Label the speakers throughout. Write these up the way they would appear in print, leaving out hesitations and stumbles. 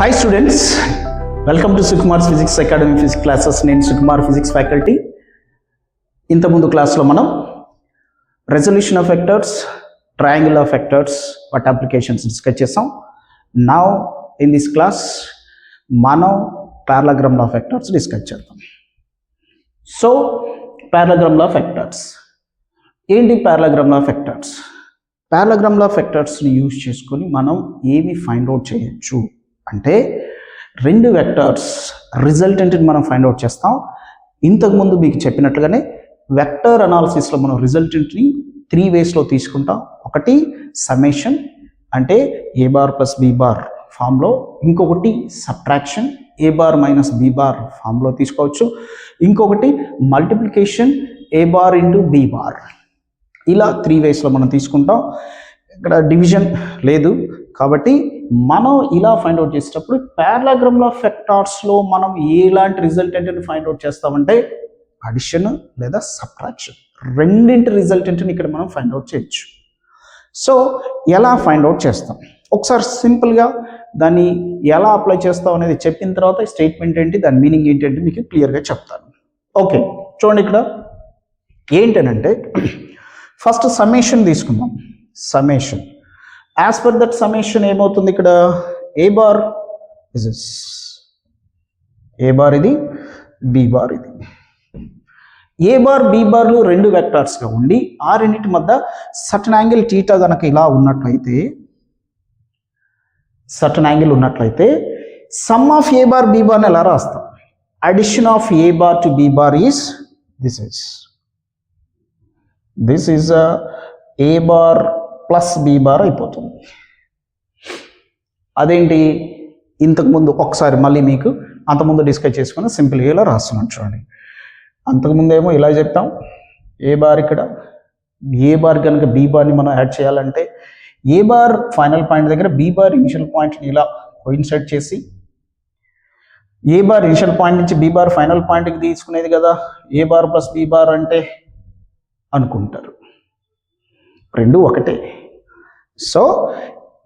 Speaker 1: Hi students, welcome to Sukumar's Physics Academy Physics classes. నేను Sukumar physics faculty. ఇంతకుముందు క్లాస్లో మనం resolution of vectors, triangle of vectors వాటి applications discuss చేసాం. Now in this class మనం పారలాగ్రామ్ of vectors discuss చేద్దాం. So పారలాగ్రామ్ of vectors ఏంటి? పారలాగ్రామ్ of vectors, పారలాగ్రామ్ of వెక్టర్స్ని use చేసుకొని మనం ఏమి ఫైండ్ అవుట్ చేయొచ్చు అంటే రెండు వెక్టర్స్ రిజల్టెంట్ని మనం ఫైండ్ అవుట్ చేస్తాం. ఇంతకుముందు మీకు చెప్పినట్లుగానే వెక్టర్ అనాలిసిస్లో మనం రిజల్టెంట్ని 3 వేస్లో తీసుకుంటాం. ఒకటి సమ్మేషన్ అంటే ఏ బార్ ప్లస్ బి బార్ ఫామ్లో, ఇంకొకటి సబ్ట్రాక్షన్ ఏ బార్ మైనస్ బి బార్ ఫామ్లో తీసుకోవచ్చు, ఇంకొకటి మల్టిప్లికేషన్ ఏ బార్ ఇంటూ బి బార్. ఇలా 3 వేస్లో మనం తీసుకుంటాం. ఇక్కడ డివిజన్ లేదు కాబట్టి మనం ఇలా ఫైండ్ అవుట్ చేసేటప్పుడు పారలాగ్రామ్ ఆఫ్ వెక్టార్స్లో మనం ఎలాంటి రిజల్టెంట్ని ఫైండ్ అవుట్ చేస్తామంటే అడిషన్ లేదా సబ్ట్రాక్షన్, రెండింటి రిజల్టెంట్ని ఇక్కడ మనం ఫైండ్ అవుట్ చేయొచ్చు. సో ఎలా ఫైండ్ అవుట్ చేస్తాం ఒకసారి సింపుల్గా దాన్ని ఎలా అప్లై చేస్తాం అనేది చెప్పిన తర్వాత స్టేట్మెంట్ ఏంటి, దాని మీనింగ్ ఏంటంటే మీకు క్లియర్గా చెప్తాను. ఓకే చూడండి, ఇక్కడ ఏంటనంటే ఫస్ట్ సమ్మేషన్ తీసుకుందాం. Summation as per that summation ఏమవుతుంది, ఇక్కడ ఏ బార్ ఏ బార్ ఇది, బి బార్ ఇది. ఏ బార్ బి బార్లు రెండు వెక్టార్స్గా ఉండి ఆ రెండింటి మధ్య సర్టన్ యాంగిల్ టీటా కనుక ఇలా ఉన్నట్లయితే, సర్టన్ యాంగిల్ ఉన్నట్లయితే sum of A bar B బార్ని ఎలా రాస్తాం? Addition of A bar to B bar is this is A bar plus B bar అయిపోతుంది. అదేంటి, ఇంతకుముందు ఒకసారి మళ్ళీ మీకు అంతకుముందు డిస్కస్ చేసుకుని సింపుల్గా ఇలా రాస్తున్నాను చూడండి. అంతకుముందు ఏమో ఇలా చెప్తాం, ఏ బార్ ఇక్కడ ఏ బార్ కనుక బి బార్ని మనం యాడ్ చేయాలంటే ఏ బార్ ఫైనల్ పాయింట్ దగ్గర బి బార్ ఇనిషియల్ పాయింట్ని ఇలా కోయిన్సైడ్ చేసి ఏ బార్ ఇనిషియల్ పాయింట్ నుంచి బి బార్ ఫైనల్ పాయింట్కి తీసుకునేది కదా ఏ బార్ ప్లస్ బి బార్ అంటే అనుకుంటారు. రెండు ఒకటే. సో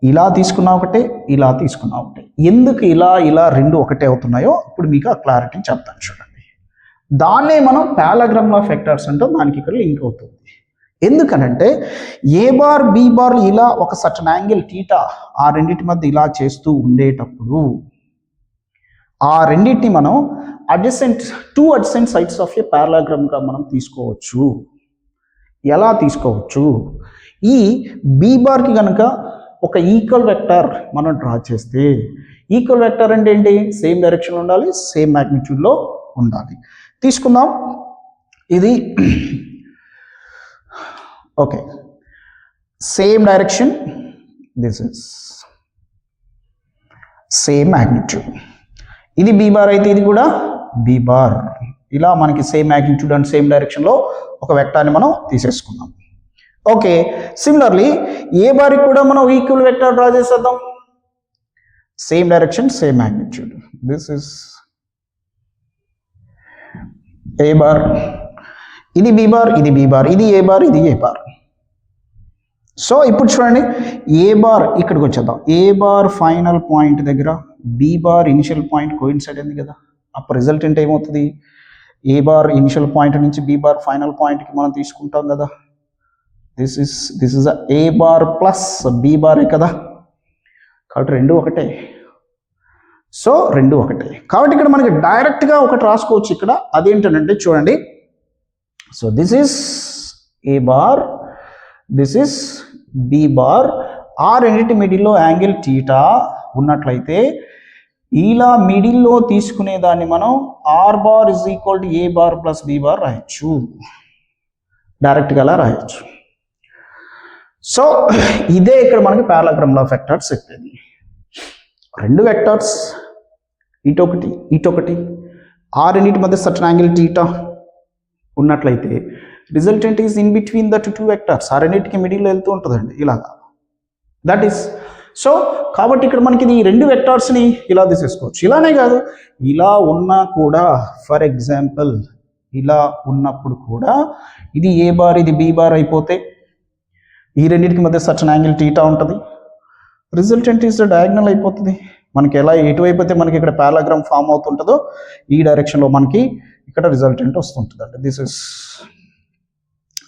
Speaker 1: ఇలా తీసుకున్నా ఒకటే, ఇలా తీసుకున్నా ఒకటే. ఎందుకు ఇలా ఇలా రెండు ఒకటే అవుతున్నాయో ఇప్పుడు మీకు ఆ క్లారిటీ చెప్తాను చూడండి. దాన్నే మనం పారలాగ్రామ్ ఆఫ్ వెక్టర్స్ అంటే దానికి ఇక్కడ లింక్ అవుతుంది. ఎందుకనంటే ఏ బార్ బి బార్ ఇలా ఒక సర్టన్ యాంగిల్ టీటా ఆ రెండింటి మధ్య ఇలా చేస్తూ ఉండేటప్పుడు ఆ రెండింటిని మనం టూ అడ్జసెంట్ సైడ్స్ ఆఫ్ ఏ పారలాగ్రామ్గా మనం తీసుకోవచ్చు. ఎలా తీసుకోవచ్చు? ఈ బి బార్కి కనుక ఒక ఈక్వల్ వెక్టర్ మనం డ్రా చేస్తే, ఈక్వల్ వెక్టర్ అంటే ఏంటి? సేమ్ డైరెక్షన్లో ఉండాలి, సేమ్ మ్యాగ్నిట్యూడ్లో ఉండాలి. తీసుకుందాం ఇది okay, same direction, this is same magnitude. ఇది బి బార్ అయితే ఇది కూడా బి బార్. ఇలా మనకి సేమ్ మ్యాగ్నిట్యూడ్ అండ్ సేమ్ డైరెక్షన్లో ఒక వెక్టార్ని మనం తీసేసుకున్నాం. ఓకే, సిమిలర్లీ ఏ బార్కి కూడా మనం ఈక్వల్ వెక్టర్ డ్రా చేసేద్దాం. Same direction, same magnitude. This is A bar, ఇది బి బార్, ఇది బి బార్, ఇది ఏ బార్, ఇది ఏ బార్. సో ఇప్పుడు చూడండి, ఏ బార్ ఇక్కడికి వచ్చేద్దాం. ఏ బార్ ఫైనల్ పాయింట్ దగ్గర B bar initial point coincide అయింది కదా, అప్పుడు రిజల్టెంట్ ఏమవుతుంది? ఏ బార్ ఇనిషియల్ పాయింట్ నుంచి బి బార్ ఫైనల్ పాయింట్కి మనం తీసుకుంటాం కదా. This is A bar plus B బారే కదా, కాబట్టి రెండు ఒకటే. సో రెండు ఒకటే కాబట్టి ఇక్కడ మనకి డైరెక్ట్గా ఒకటి రాసుకోవచ్చు ఇక్కడ. అదేంటంటే చూడండి, so this is A bar, this is B bar. ఆ రెండింటి మిడిల్లో యాంగిల్ టీటా ఉన్నట్లయితే ఇలా మిడిల్లో తీసుకునే దాన్ని మనం are bar is equal to A bar plus B bar రాయొచ్చు, డైరెక్ట్గా అలా రాయొచ్చు. సో ఇదే ఇక్కడ మనకి పారలాగ్రామ్ ఆఫ్ వెక్టర్స్ చెప్పేది. రెండు వెక్టర్స్ ఇటొకటి ఇటొకటి, ఆ రెండింటి మధ్య సర్టన్ యాంగిల్ టీటా ఉన్నట్లయితే resultant is in between the two vectors. ఆ రెండింటికి మిడిల్లో వెళ్తూ ఉంటుందండి ఇలాగా. దట్ ఈస్ సో కాబట్టి ఇక్కడ మనకి ఈ రెండు వెక్టార్స్ని ఇలా తీసేసుకోవచ్చు. ఇలానే కాదు, ఇలా ఉన్నా కూడా, ఫర్ ఎగ్జాంపుల్ ఇలా ఉన్నప్పుడు కూడా ఇది ఏ బార్ ఇది బి బార్ అయిపోతే ఈ రెండింటికి మధ్య సర్టన్ యాంగిల్ టీటా ఉంటుంది. రిజల్టెంట్ ఈజ్ డయాగ్నల్ అయిపోతుంది. మనకి ఎలా ఎటువైపు అయితే మనకి ఇక్కడ పారాగ్రామ్ ఫామ్ అవుతుంటుందో ఈ డైరెక్షన్లో మనకి ఇక్కడ రిజల్టెంట్ వస్తుంటుందండి. దిస్ ఇస్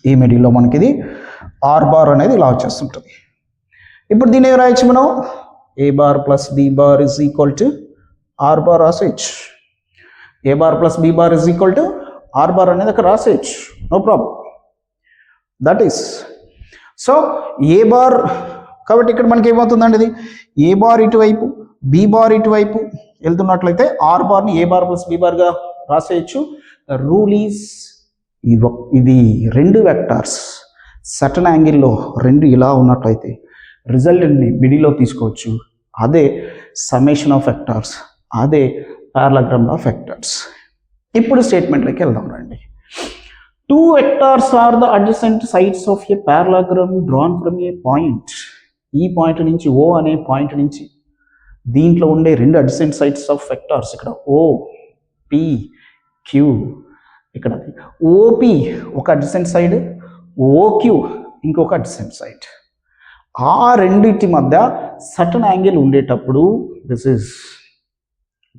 Speaker 1: ఈ మిడిల్లో మనకి ఇది ఆర్ బార్ అనేది ఇలా వచ్చేస్తుంటుంది. ఇప్పుడు దీన్ని ఏం రాయొచ్చు మనం, a bar plus B bar is equal to are bar రాసేయచ్చు. A bar plus B bar is equal to are bar అనేది అక్కడ రాసేయచ్చు, no problem. That is so a bar, కాబట్టి ఇక్కడ మనకి ఏమవుతుందండి, ఇది ఏ బార్ ఇటువైపు బి బార్ ఇటువైపు వెళ్తున్నట్లయితే ఆర్ బార్ని ఏ బార్ ప్లస్ బి బార్గా రాసేయచ్చు. రూల్ ఈజ్ ఇది రెండు వెక్టార్స్ సర్టన్ యాంగిల్లో రెండు ఇలా ఉన్నట్లయితే రిజల్టెంట్ని మిడిల్లో తీసుకోవచ్చు. అదే సమ్మేషన్ ఆఫ్ వెక్టార్స్, అదే పారాగ్రామ్ ఆఫ్ వెక్టార్స్. ఇప్పుడు స్టేట్మెంట్లోకి వెళ్దాం రండి. Two vectors are the adjacent sides of a parallelogram drawn from a point. ఈ పాయింట్ నుంచి ఓ అనే పాయింట్ నుంచి దీంట్లో ఉండే రెండు అడ్జసెంట్ సైడ్స్ ఆఫ్ వెక్టార్స్, ఇక్కడ ఓ పి క్యూ, ఇక్కడ ఓపి ఒక అడ్జసెంట్ సైడ్, ఓక్యూ ఇంకొక అడ్జసెంట్ సైడ్. ఆ రెండింటి మధ్య సర్టన్ యాంగిల్ ఉండేటప్పుడు దిస్ ఇస్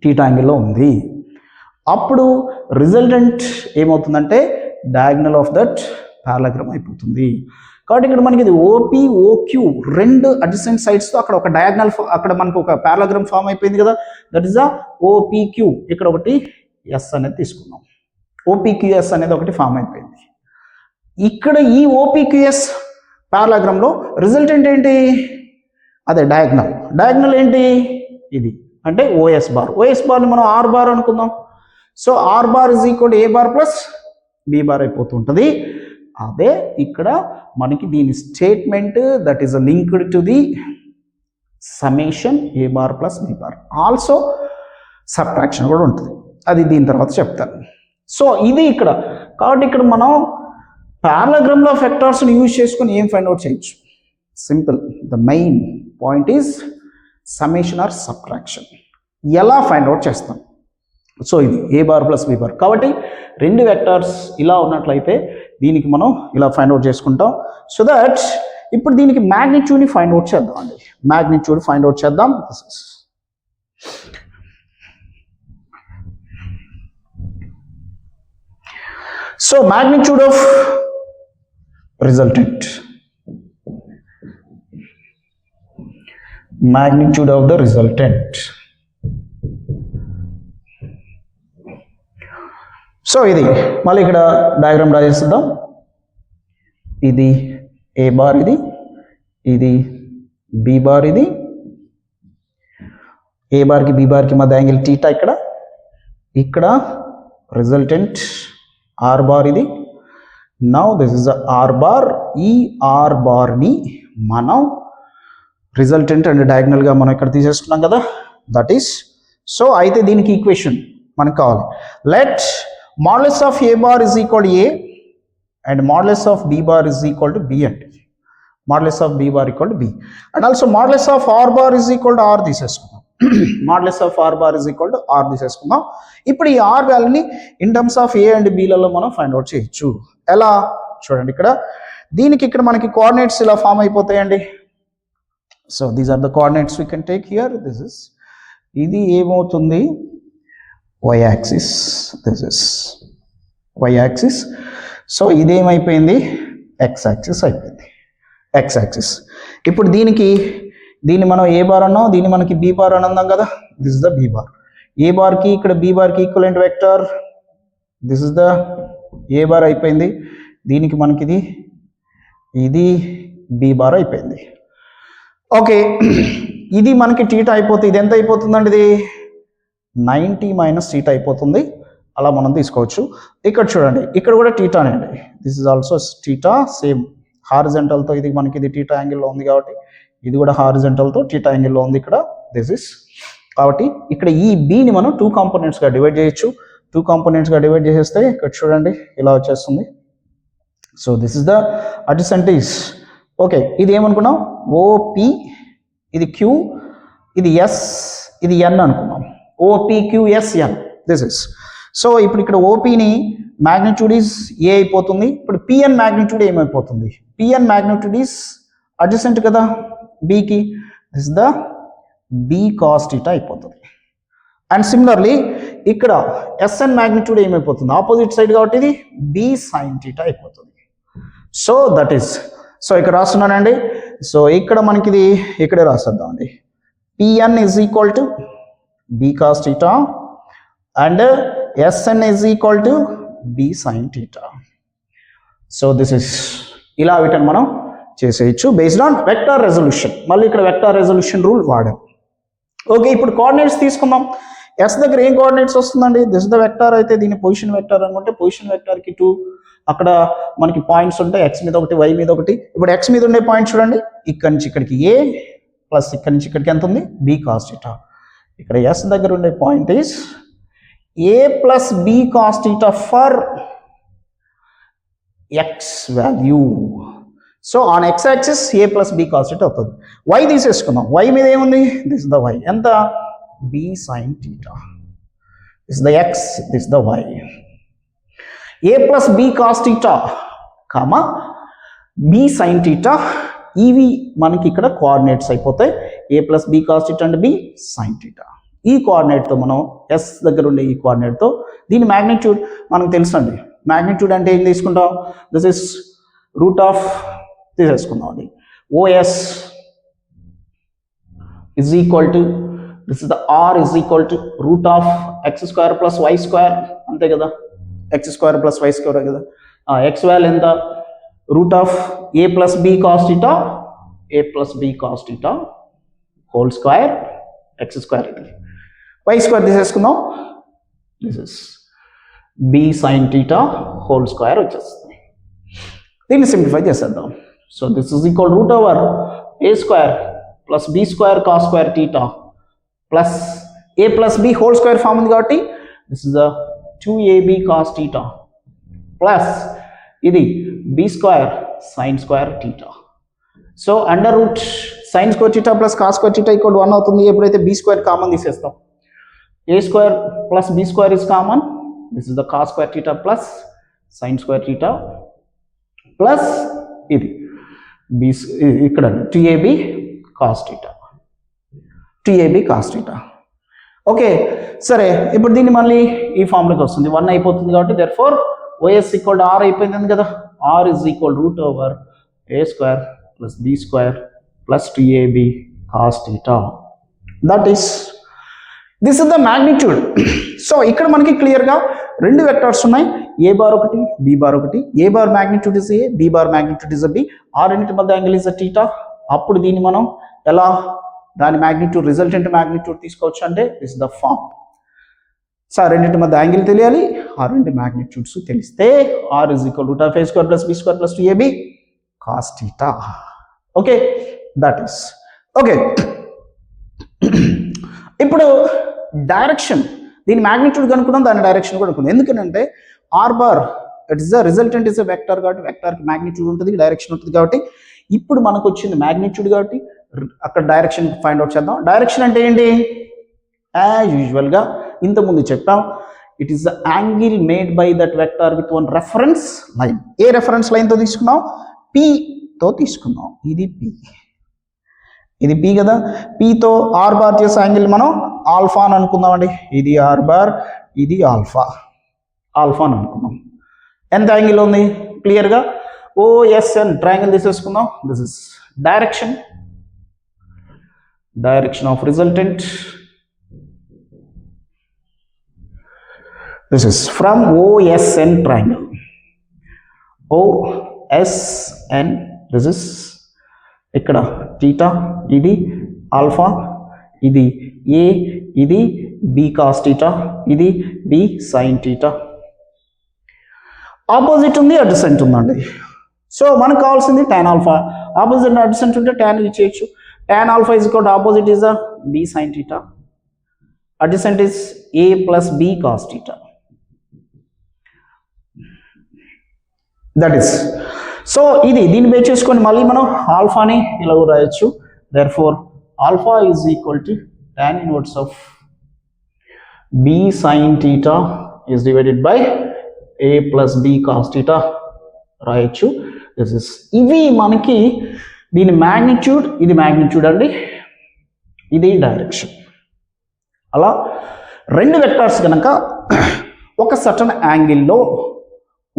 Speaker 1: థీటా యాంగిల్లో ఉంది. అప్పుడు రిజల్టెంట్ ఏమవుతుందంటే డయాగ్నల్ ఆఫ్ దట్ పారాగ్రామ్ అయిపోతుంది. కాబట్టి ఇక్కడ మనకి ఇది ఓపి ఓక్యూ రెండు అడ్జసెంట్ సైడ్స్తో అక్కడ ఒక డయాగ్నల్, అక్కడ మనకు ఒక పారాగ్రామ్ ఫామ్ అయిపోయింది కదా, దట్ ఈస్ ద ఓపిక్యూ. ఇక్కడ ఒకటి ఎస్ అనేది తీసుకున్నాం, ఓపిక్యూఎస్ అనేది ఒకటి ఫామ్ అయిపోయింది. ఇక్కడ ఈ ఓపిక్యూఎస్ పారాగ్రామ్లో రిజల్టెంట్ ఏంటి, అదే డయాగ్నల్. డయాగ్నల్ ఏంటి, ఇది అంటే ఓఎస్ బార్. ఓఎస్ బార్ని మనం ఆర్ బార్ అనుకుందాం. So r bar is equal A bar plus B bar అయిపోతుంటుంది. అదే ఇక్కడ మనకి దీని statement that is linked to the summation a bar plus B bar. Also subtraction కూడా ఉంటుంది, అది దీని తర్వాత చెప్తాను. సో ఇది ఇక్కడ, కాబట్టి ఇక్కడ మనం పారాగ్రామ్లో వెక్టార్స్ని యూజ్ చేసుకొని ఏం ఫైండ్ అవుట్ చేయొచ్చు, simple. The main point is summation or subtraction. ఎలా ఫైండ్ అవుట్ చేస్తాం, సో ఇది ఏ బార్ ప్లస్ బి బార్. కాబట్టి రెండు వెక్టార్స్ ఇలా ఉన్నట్లయితే దీనికి మనం ఇలా ఫైండ్ అవుట్ చేసుకుంటాం. సో దట్ ఇప్పుడు దీనికి మ్యాగ్నిట్యూడ్ని ఫైండ్ అవుట్ చేద్దాం అండి. మ్యాగ్నిట్యూడ్ ఫైండ్ అవుట్ చేద్దాం. So magnitude of resultant, magnitude of the resultant. So ఇది మళ్ళీ ఇక్కడ డయాగ్రామ్ డ్రా చేద్దాం. ఇది ఏ బార్, ఇది బి బార్, ఇది ఏ బార్కి బి బార్కి మధ్య యాంగిల్ టీటా. ఇక్కడ రిజల్టెంట్ ఆర్ బార్, ఇది now this is are bar. ఈ ఆర్ బార్ని మనం రిజల్టెంట్ అండ్ డయాగ్నల్గా మనం ఇక్కడ తీసేసుకున్నాం కదా, దట్ ఈస్. సో అయితే దీనికి ఈక్వేషన్ మనకు కావాలి. Let modulus of a bar is equal to a and modulus of b bar is equal to b, and modulus of b bar equal to b, and also modulus of r bar is equal to r తీసేసుకుందాం. modulus of r bar is equal to r తీసేసుకుందాం. ఇప్పుడు ఈ r వాల్యూని in terms of a and b లలో మనం find out చేయొచ్చు. ఎలా చూడండి, ఇక్కడ దీనికి ఇక్కడ మనకి కోఆర్డినేట్స్ ఇలా ఫామ్ అయిపోతాయండి. So these are the coordinates we can take here. This is, ఇది ఏమవుతుంది, y axis, this is y axis. So ఇదేమైపోయింది, x axis అయిపోయింది, x axis. ఇప్పుడు దీన్ని మనం ఏ బార్ అన్నాం, దీన్ని మనకి బి బార్ అని అన్నాం కదా, this is the b bar. A బార్కి ఇక్కడ బి బార్కి equivalent vector, this is the a bar అయిపోయింది. దీనికి మనకి ఇది బి బార్ అయిపోయింది. ఓకే, ఇది మనకి టీటా అయిపోతుంది. ఇది ఎంత అయిపోతుందండి, ఇది 90 మైనస్ టీటా అయిపోతుంది. అలా మనం తీసుకోవచ్చు. ఇక్కడ చూడండి, ఇక్కడ కూడా టీటానే అండి. This is also theta, same హారిజంటల్తో. ఇది మనకి ఇది టీటా యాంగిల్లో ఉంది కాబట్టి ఇది కూడా హారిజంటల్తో టీటా యాంగిల్లో ఉంది ఇక్కడ. దిస్ ఇస్, కాబట్టి ఇక్కడ ఈ బిని మనం 2 కాంపోనెంట్స్గా డివైడ్ చేయొచ్చు. 2 కాంపోనెంట్స్గా డివైడ్ చేసేస్తే ఇక్కడ చూడండి ఇలా వచ్చేస్తుంది. So this is the adjacent is. Okay, ఇది ఏమనుకున్నాం, ఓపి, ఇది క్యూ, ఇది ఎస్, ఇది ఎన్ అనుకున్నాం. OPQSN, this is. సో ఇప్పుడు ఇక్కడ ఓపీని మ్యాగ్నిట్యూడ్ ఈజ్ ఏ అయిపోతుంది. ఇప్పుడు పిఎన్ మ్యాగ్నిట్యూడ్ ఏమైపోతుంది, పిఎన్ మ్యాగ్నిట్యూడ్ ఈజ్ అడ్జసెంట్ కదా బీకి. This the b cos theta అయిపోతుంది. అండ్ సిమిలర్లీ ఇక్కడ ఎస్ఎన్ మ్యాగ్నిట్యూడ్ ఏమైపోతుంది, ఆపోజిట్ సైడ్ కాబట్టి ఇది బి సైన్ థీటా అయిపోతుంది. సో దట్ ఈస్, సో ఇక్కడ రాస్తున్నానండి. సో ఇక్కడ మనకి ఇది ఇక్కడే రాసేద్దామండి. PN is equal to b cos theta and SN is equal to b sine theta. So this is, ఇలా వీటిని మనం చేసేయచ్చు బేస్డ్ ఆన్ వెక్టార్ రెజల్యూషన్. మళ్ళీ ఇక్కడ వెక్టార్ రెజల్యూషన్ రూల్ వాడాం. ఓకే, ఇప్పుడు కోఆర్డినేట్స్ తీసుకుందాం. ఎస్ దగ్గర ఏం కోఆర్డినేట్స్ వస్తుందండి, దిస్ ద వెక్టార్ అయితే దీని పొజిషన్ వెక్టార్ అనుకుంటే పొజిషన్ వెక్టార్కి 2 అక్కడ మనకి పాయింట్స్ ఉంటాయి, ఎక్స్ మీద ఒకటి వై మీద ఒకటి. ఇప్పుడు ఎక్స్ మీద ఉండే పాయింట్ చూడండి, ఇక్కడి నుంచి ఇక్కడికి ఏ ప్లస్ ఇక్కడి నుంచి ఇక్కడికి ఎంత ఉంది బి కాస్ థీటా. ఇక్కడ ఎస్ దగ్గర ఉండే point is a plus B cos theta for x value. So on x axis a plus B cos theta అవుతుంది. వై తీసేసుకుందాం, వై మీద ఏముంది, దిస్ ద వై ఎంత b sine theta, this the x, this the y. A plus B cos theta comma b sine theta, ఇవి మనకి ఇక్కడ కోఆర్డినేట్స్ అయిపోతాయి. A plus B cos theta and B sine theta. ఈ కోఆర్డినేట్తో మనం ఎస్ దగ్గర ఉండే ఈ కోఆర్డినేట్తో దీని మ్యాగ్నిట్యూడ్ మనకు తెలుసండి. మ్యాగ్నిట్యూడ్ అంటే ఏం తీసుకుంటాం, దిస్ ఇస్ రూట్ ఆఫ్ తీసేసుకుందాం అండి. OS is equal to, this is the R is equal to root of X square plus Y square, అంతే కదా, X square plus Y square కదా. ఎక్స్ వాల్యూ ఎంత, root of A plus B cos theta, A plus B cos theta whole square X square, ఇది Y square తీసేసుకుందాం, this is B sine theta whole square వచ్చేస్తుంది. దీన్ని simplify చేసేద్దాం. So this is equal root over A square plus B square cos square theta plus a plus B whole square form ఉంది కాబట్టి this is the 2ab cos theta plus ఇది b square sin square theta. So under root sin square theta plus cos square theta equal 1 అవుతుంది. ఎప్పుడైతే b square common తీసేస్తాం, a square plus b square is common, this is the cos square theta plus sin square theta plus ఇది b ఇక్కడ 2ab cos theta, 2ab cos theta. Okay సరే, ఇప్పుడు దీన్ని మళ్ళీ ఈ ఫార్ములాకి వస్తుంది, 1 అయిపోతుంది కాబట్టి therefore OS equal to r అయిపోయింది కదా. R is equal root over A square plus B square plus 2ab cos theta. That is, this is the magnitude. So ఇక్కడ మనకి క్లియర్గా రెండు వెక్టార్స్ ఉన్నాయి, ఏ బార్ ఒకటి బి బార్ ఒకటి. A bar magnitude is a, b bar magnitude is b. ఆ రెండింటి మధ్య యాంగిల్ ఇస్ థీటా. అప్పుడు దీన్ని మనం ఎలా దాని మ్యాగ్నిట్యూడ్ రిజల్టెంట్ మ్యాగ్నిట్యూడ్ తీసుకోవచ్చు అంటే దిస్ ద ఫార్మ్. సార్ రెండింటి మధ్య యాంగిల్ తెలియాలి, ఆ రెండు మ్యాగ్నిట్యూడ్స్ తెలిస్తే R is equal root of A square plus B square plus 2ab cos theta. Okay, that is okay. ఇప్పుడు డైరెక్షన్, దీని మ్యాగ్నిట్యూడ్ కనుక్కున్నాం, దాని డైరెక్షన్ కూడా కనుక్కున్నాం. ఎందుకంటే R bar it is the resultant is a vector కాబట్టి వెక్టర్కి మ్యాగ్నిట్యూడ్ ఉంటుంది, డైరెక్షన్ ఉంటుంది. కాబట్టి ఇప్పుడు మనకు వచ్చింది మ్యాగ్నిట్యూడ్ కాబట్టి అక్కడ డైరెక్షన్ ఫైండ్ అవుట్ చేద్దాం. డైరెక్షన్ అంటే ఏంటి, యాజ్ యూజువల్గా ఇంతకుముందు చెప్పాం, it is the angle made by that vector with one reference line. A reference లైన్తో తీసుకున్నాం, పీతో తీసుకున్నాం. ఇది పి, ఇది పి కదా. పీతో ఆర్ బార్ చేసే యాంగిల్ మనం ఆల్ఫా అని అనుకుందామండి. ఇది ఆర్ బార్, ఇది ఆల్ఫా, ఆల్ఫా అని అనుకుందాం. ఎంత యాంగిల్ ఉంది క్లియర్గా, ఓఎస్ఎన్ ట్రయాంగిల్ తీసేసుకుందాం. This is direction, direction of resultant. This is from OSN triangle. OSN, this is ikkada theta, idi alpha, idi a, idi b cos theta, idi b sin theta. Opposite ఉంది, adjacent ఉందండి. So మనకు కావాల్సింది tan alpha. Opposite adjacent ఉంటే tan ఇచ్చేయచ్చు. tan alpha is equal to opposite is a b sin theta, adjacent is a plus b cos theta. That is, so ఇది దీన్ని base చేసుకొని మళ్ళీ మనం ఆల్ఫాని ఇలా రాయొచ్చు. therefore alpha is equal to tan inverse of b sin theta is divided by a plus b cos theta రాయొచ్చు. this is, ఇవి మనకి దీని మ్యాగ్నిట్యూడ్, ఇది మ్యాగ్నిట్యూడ్ అండి, ఇది డైరెక్షన్. అలా రెండు వెక్టార్స్ కనుక ఒక సర్టన్ యాంగిల్లో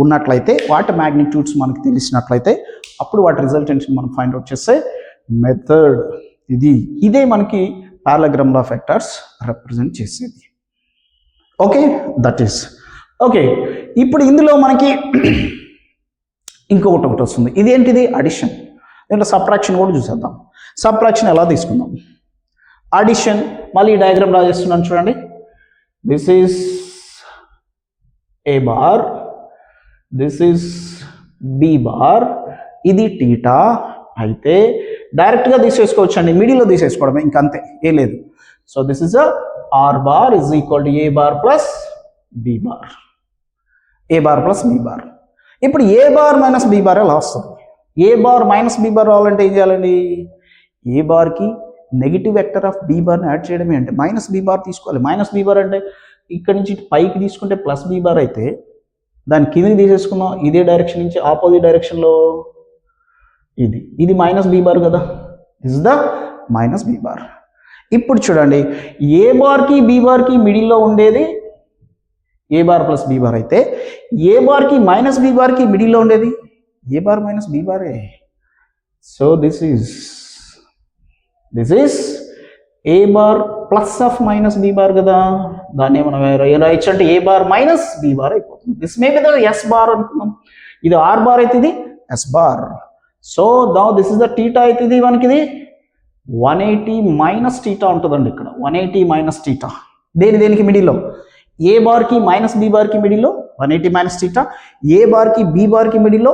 Speaker 1: ఉన్నట్లయితే వాటి మ్యాగ్నిట్యూడ్స్ మనకు తెలిసినట్లయితే అప్పుడు వాటి రిజల్టెంట్ని మనం ఫైండ్ అవుట్ చేసే మెథడ్ ఇదే మనకి పారలగ్రామ్ లా ఆఫ్ వెక్టార్స్ రిప్రజెంట్ చేసేది. Okay, that is okay. ఇప్పుడు ఇందులో మనకి ఇంకొకటి వస్తుంది. ఇదేంటిది? అడిషన్. దీంట్లో సబ్ట్రాక్షన్ కూడా చూసేద్దాం. సబ్ట్రాక్షన్ ఎలా తీసుకుందాం? అడిషన్ మళ్ళీ ఈ డయాగ్రామ్ డ్రా చేస్తున్నాను చూడండి. This is a bar, this is b bar, ఇది టీటా అయితే డైరెక్ట్గా తీసేసుకోవచ్చు అండి, మిడిల్లో తీసేసుకోవడమే, ఇంకంతే, ఏ లేదు. So this is are bar is equal to A bar plus B bar, a bar plus B bar. ఇప్పుడు a bar minus B bar ఎలా వస్తుంది? A bar minus B bar రావాలంటే ఏం చేయాలండి? ఏ బార్కి నెగిటివ్ వెక్టర్ ఆఫ్ బి బార్ని add చేయడమే. అంటే మైనస్ బి బార్ తీసుకోవాలి. మైనస్ బి బార్ అంటే ఇక్కడ నుంచి పైకి తీసుకుంటే ప్లస్ బి బార్ అయితే దాని కిందకి తీసేసుకుందాం. ఇదే డైరెక్షన్ నుంచి ఆపోజిట్ డైరెక్షన్లో ఇది మైనస్ బి బార్ కదా, is the minus B bar. ఇప్పుడు చూడండి, ఏ బార్కి బి బార్కి మిడిల్లో ఉండేది a bar plus B bar అయితే ఏ బార్కి మైనస్ బి బార్కి మిడిల్లో ఉండేది ఏ బార్ మైనస్ బి బారే. So this is A bar plus of minus B bar కదా, దాన్ని మనం రాయొచ్చు అంటే ఏ బార్ మైనస్ బి బార్ అయిపోతుంది. This may be the s bar అనుకున్నాం. ఇది ఆర్ బార్ అయితే ఇది yes bar. So now this is the theta అయితే ఇది మనకి ఇది 180 మైనస్ టీటా ఉంటుందండి. ఇక్కడ 180 మైనస్ టీటా దేనికి మిడిల్లో? ఏ బార్కి మైనస్ బి బార్కి మిడిల్లో 180 మైనస్ టీటా, ఏ బార్కి బి బార్కి మిడిల్లో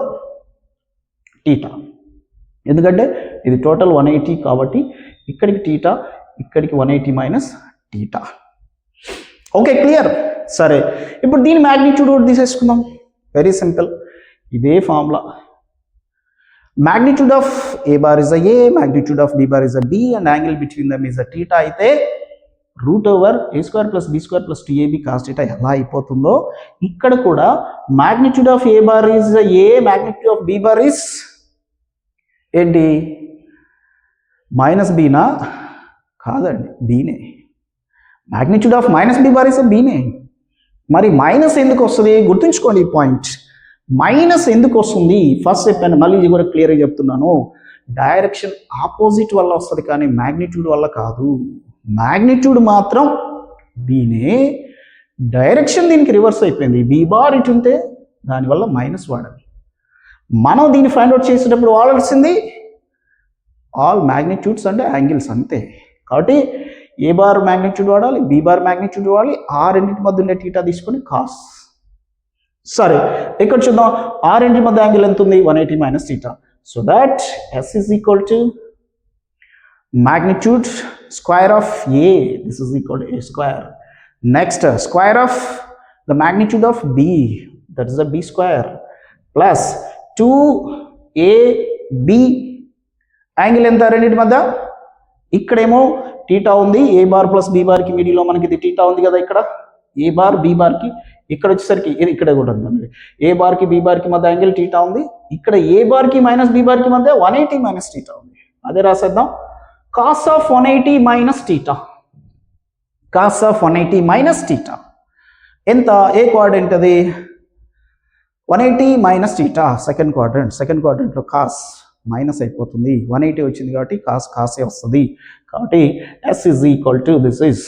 Speaker 1: టీటా. ఎందుకంటే ఇది టోటల్ 180 కాబట్టి ఇక్కడికి టీటా, ఇక్కడికి 180 మైనస్ టీటా. Okay, clear. సరే, ఇప్పుడు దీని మ్యాగ్నిట్యూడ్ కూడా తీసేసుకుందాం. వెరీ సింపుల్, ఇదే formula. magnitude of a bar is a magnitude of b bar is a b and angle between them is a theta అయితే root over a square plus b square plus 2ab cos theta ఎలా అయిపోతుందో ఇక్కడ కూడా magnitude of a bar is a, magnitude of b bar is ఏంటి? Minus బీనా? కాదండి, బీనే. magnitude of minus b bar is a బీనే. మరి minus ఎందుకు వస్తుంది? గుర్తుంచుకోండి ఈ పాయింట్. మైనస్ ఎందుకు వస్తుంది? ఫస్ట్ చెప్పాను, మళ్ళీ ఇది కూడా క్లియర్గా చెప్తున్నాను. డైరెక్షన్ ఆపోజిట్ వల్ల వస్తుంది కానీ మ్యాగ్నిట్యూడ్ వల్ల కాదు. మ్యాగ్నిట్యూడ్ మాత్రం బీనే, డైరెక్షన్ దీనికి రివర్స్ అయిపోయింది. బీ బార్ ఇటు ఉంటే దానివల్ల మైనస్ వాడాలి. మనం దీన్ని ఫైండ్ అవుట్ చేసేటప్పుడు వాడాల్సింది ఆల్ మ్యాగ్నిట్యూడ్స్ అంటే యాంగిల్స్ అంతే. కాబట్టి ఏ బార్ మ్యాగ్నిట్యూడ్ వాడాలి, బీ బార్ మ్యాగ్నిట్యూడ్ వాడాలి, ఆ రెండింటి మధ్య ఉండే టీటా తీసుకొని కాస్. సరే, ఇక్కడ చూద్దాం, ఆ రెండింటి మధ్య యాంగిల్ ఎంత ఉంది? 180 minus theta. So that S is equal to magnitude square of a, this is equal to a square. Next, square of the magnitude of b, that is the b square, plus 2ab. Angle ఎంత రెండింటి మధ్య? ఇక్కడేమో theta ఉంది, ఏ bar plus B బార్కి మిడిల్లో మనకి ఇది theta ఉంది కదా. ఇక్కడ ఏ బార్ బి బార్కి, ఇక్కడ వచ్చేసరికి ఇది ఇక్కడ కూడా ఉంది. ఏ బార్కి బి బార్కి మధ్య యాంగిల్ టీటా ఉంది. ఇక్కడ ఏ బార్కి మైనస్ బి బార్కి మధ్య 180 మైనస్ టీటా ఉంది. అదే రాసేద్దాం, cos of 180 minus theta. Cos of 180 minus theta ఎంత? ఏ క్వాడ్రంట్ అది? 180 minus theta second quadrant. Second క్వాడ్రంట్లో కాస్ మైనస్ అయిపోతుంది, 180 వచ్చింది కాబట్టి కాసే వస్తుంది. కాబట్టి s is equal to this is,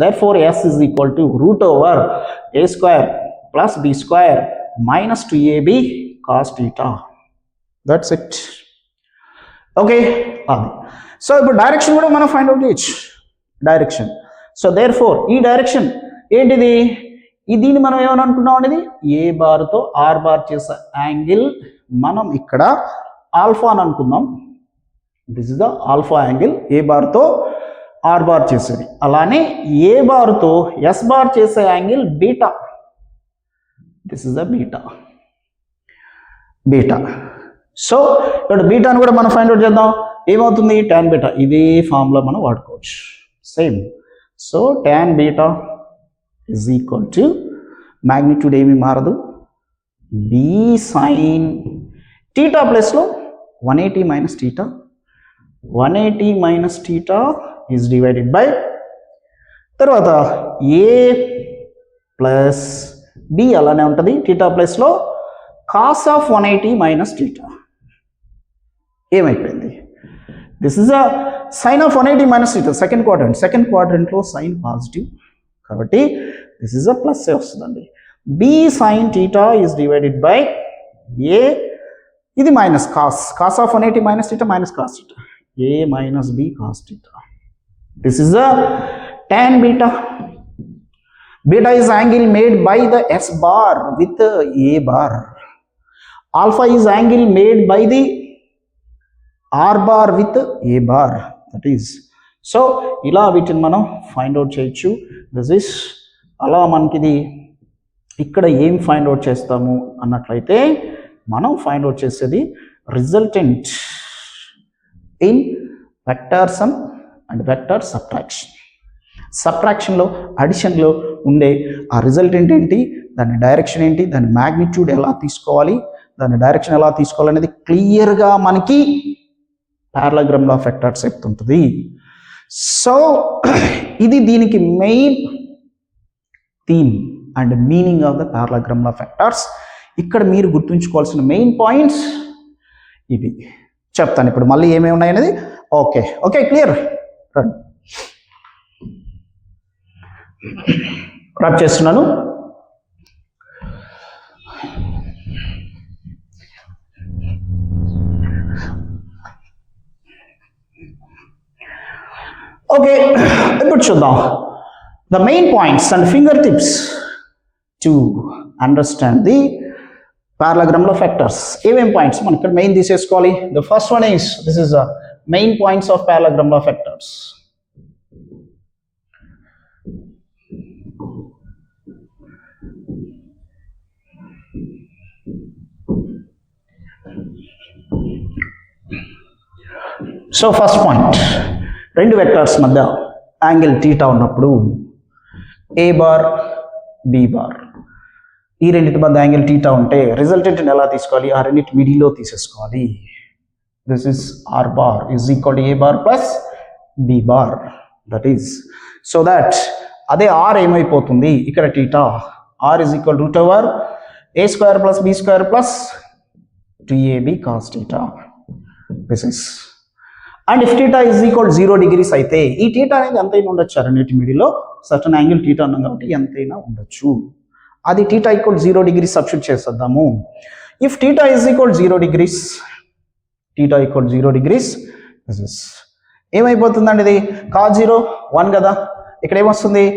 Speaker 1: therefore s is equal to root over a square plus b square minus 2ab cos theta. That's it. Okay, so ఇప్పుడు direction కూడా మనం ఫైండ్ అవుట్ చేయొచ్చు. డైరెక్షన్, సో therefore ఈ direction ఏంటిది? దీన్ని మనం ఏమని అనుకున్నాం అనేది ఏ బార్తో ఆర్ బార్ చేసే యాంగిల్ మనం ఇక్కడ ఆల్ఫా అని అనుకుందాం. This is the alpha angle, a బార్తో ఆర్ బార్ చేసేది. అలానే ఏ బార్తో ఎస్ బార్ చేసే angle beta. This is the beta. So ఇక్కడ బీటాను కూడా మనం ఫైండ్ అవుట్ చేద్దాం. ఏమవుతుంది? Tan beta. ఇదే ఫార్ములా మనం వాడుకోవచ్చు same. So tan beta is equal to magnitude ఏమీ మారదు, బి సైన్ టీటా ప్లస్లో 180 minus theta. 180 minus theta is divided by తర్వాత ఏ ప్లస్ బి అలానే ఉంటుంది టీటా ప్లస్లో కాస్ ఆఫ్ 180 మైనస్ టీటా ఏమైపోయింది. This is a sine of 180 minus theta second క్వాడ్రంట్లో sine positive కాబట్టి దిస్ ఇస్ అ ప్లస్ వస్తుందండి. B sine theta is divided by a ఇది minus cos of 180 minus theta minus cos theta A minus B cos theta. This is a tan beta. Beta is angle made by the S bar with A bar. Alpha is angle made by the R bar with A bar. That is. So, ఇలా వీటిని మనం find out చేయొచ్చు. This is అలా మనకిది ఇక్కడ ఏం find out చేస్తాము అన్నట్లయితే మనం ఫైండ్ అవుట్ చేసేది resultant in vector sum and vector subtraction. సబ్ట్రాక్షన్లో అడిషన్లో ఉండే ఆ రిజల్టెంట్ ఏంటి, దాని డైరెక్షన్ ఏంటి, దాని మ్యాగ్నిట్యూడ్ ఎలా తీసుకోవాలి, దాని డైరెక్షన్ ఎలా తీసుకోవాలనేది క్లియర్గా మనకి పారలాగ్రామ్ లా ఆఫ్ వెక్టర్స్ చెప్తుంటుంది. సో ఇది దీనికి main theme and meaning of the parallelogram law of vectors. ఇక్కడ మీరు గుర్తుంచుకోవాల్సిన మెయిన్ పాయింట్స్ ఇవి చెప్తాను. ఇప్పుడు మళ్ళీ ఏమేమి ఉన్నాయనేది ఓకే క్లియర్ రండి ర్యాప్ చేస్తున్నాను. ఓకే ఇప్పుడు చూద్దాం the main points and fingertips to understand the parallelogram law of vectors. ఏమేం పాయింట్స్ మనం ఇక్కడ మెయిన్ తీసేసుకోవాలి. The first one is this is the main points of parallelogram law of vectors. So first point, రెండు vectors మధ్య angle theta ఉన్నప్పుడు a bar B bar ఈ రెండింటి మధ్య యాంగిల్ టీటా ఉంటే రిజల్టెంట్ని ఎలా తీసుకోవాలి, ఆ రెండింటి మిడిల్లో తీసేసుకోవాలి. This is are bar is equal to A bar plus B bar. That is so that అదే ఆర్ ఏమైపోతుంది ఇక్కడ theta R is equal root over A square plus B square plus 2ab cos theta. This is and if theta is equal to 0 degrees అయితే ఈ theta అనేది ఎంతైనా ఉండొచ్చు రెండింటి మిడిల్లో సర్టన్ యాంగిల్ theta అన్నాం కాబట్టి ఎంతైనా ఉండొచ్చు. అది theta equal to 0 degrees substitute చేసేద్దాము. if theta is equal to 0 degrees this is ఏమైపోతుందండి ఇది cos 0 1 కదా, ఇక్కడ ఏమొస్తుంది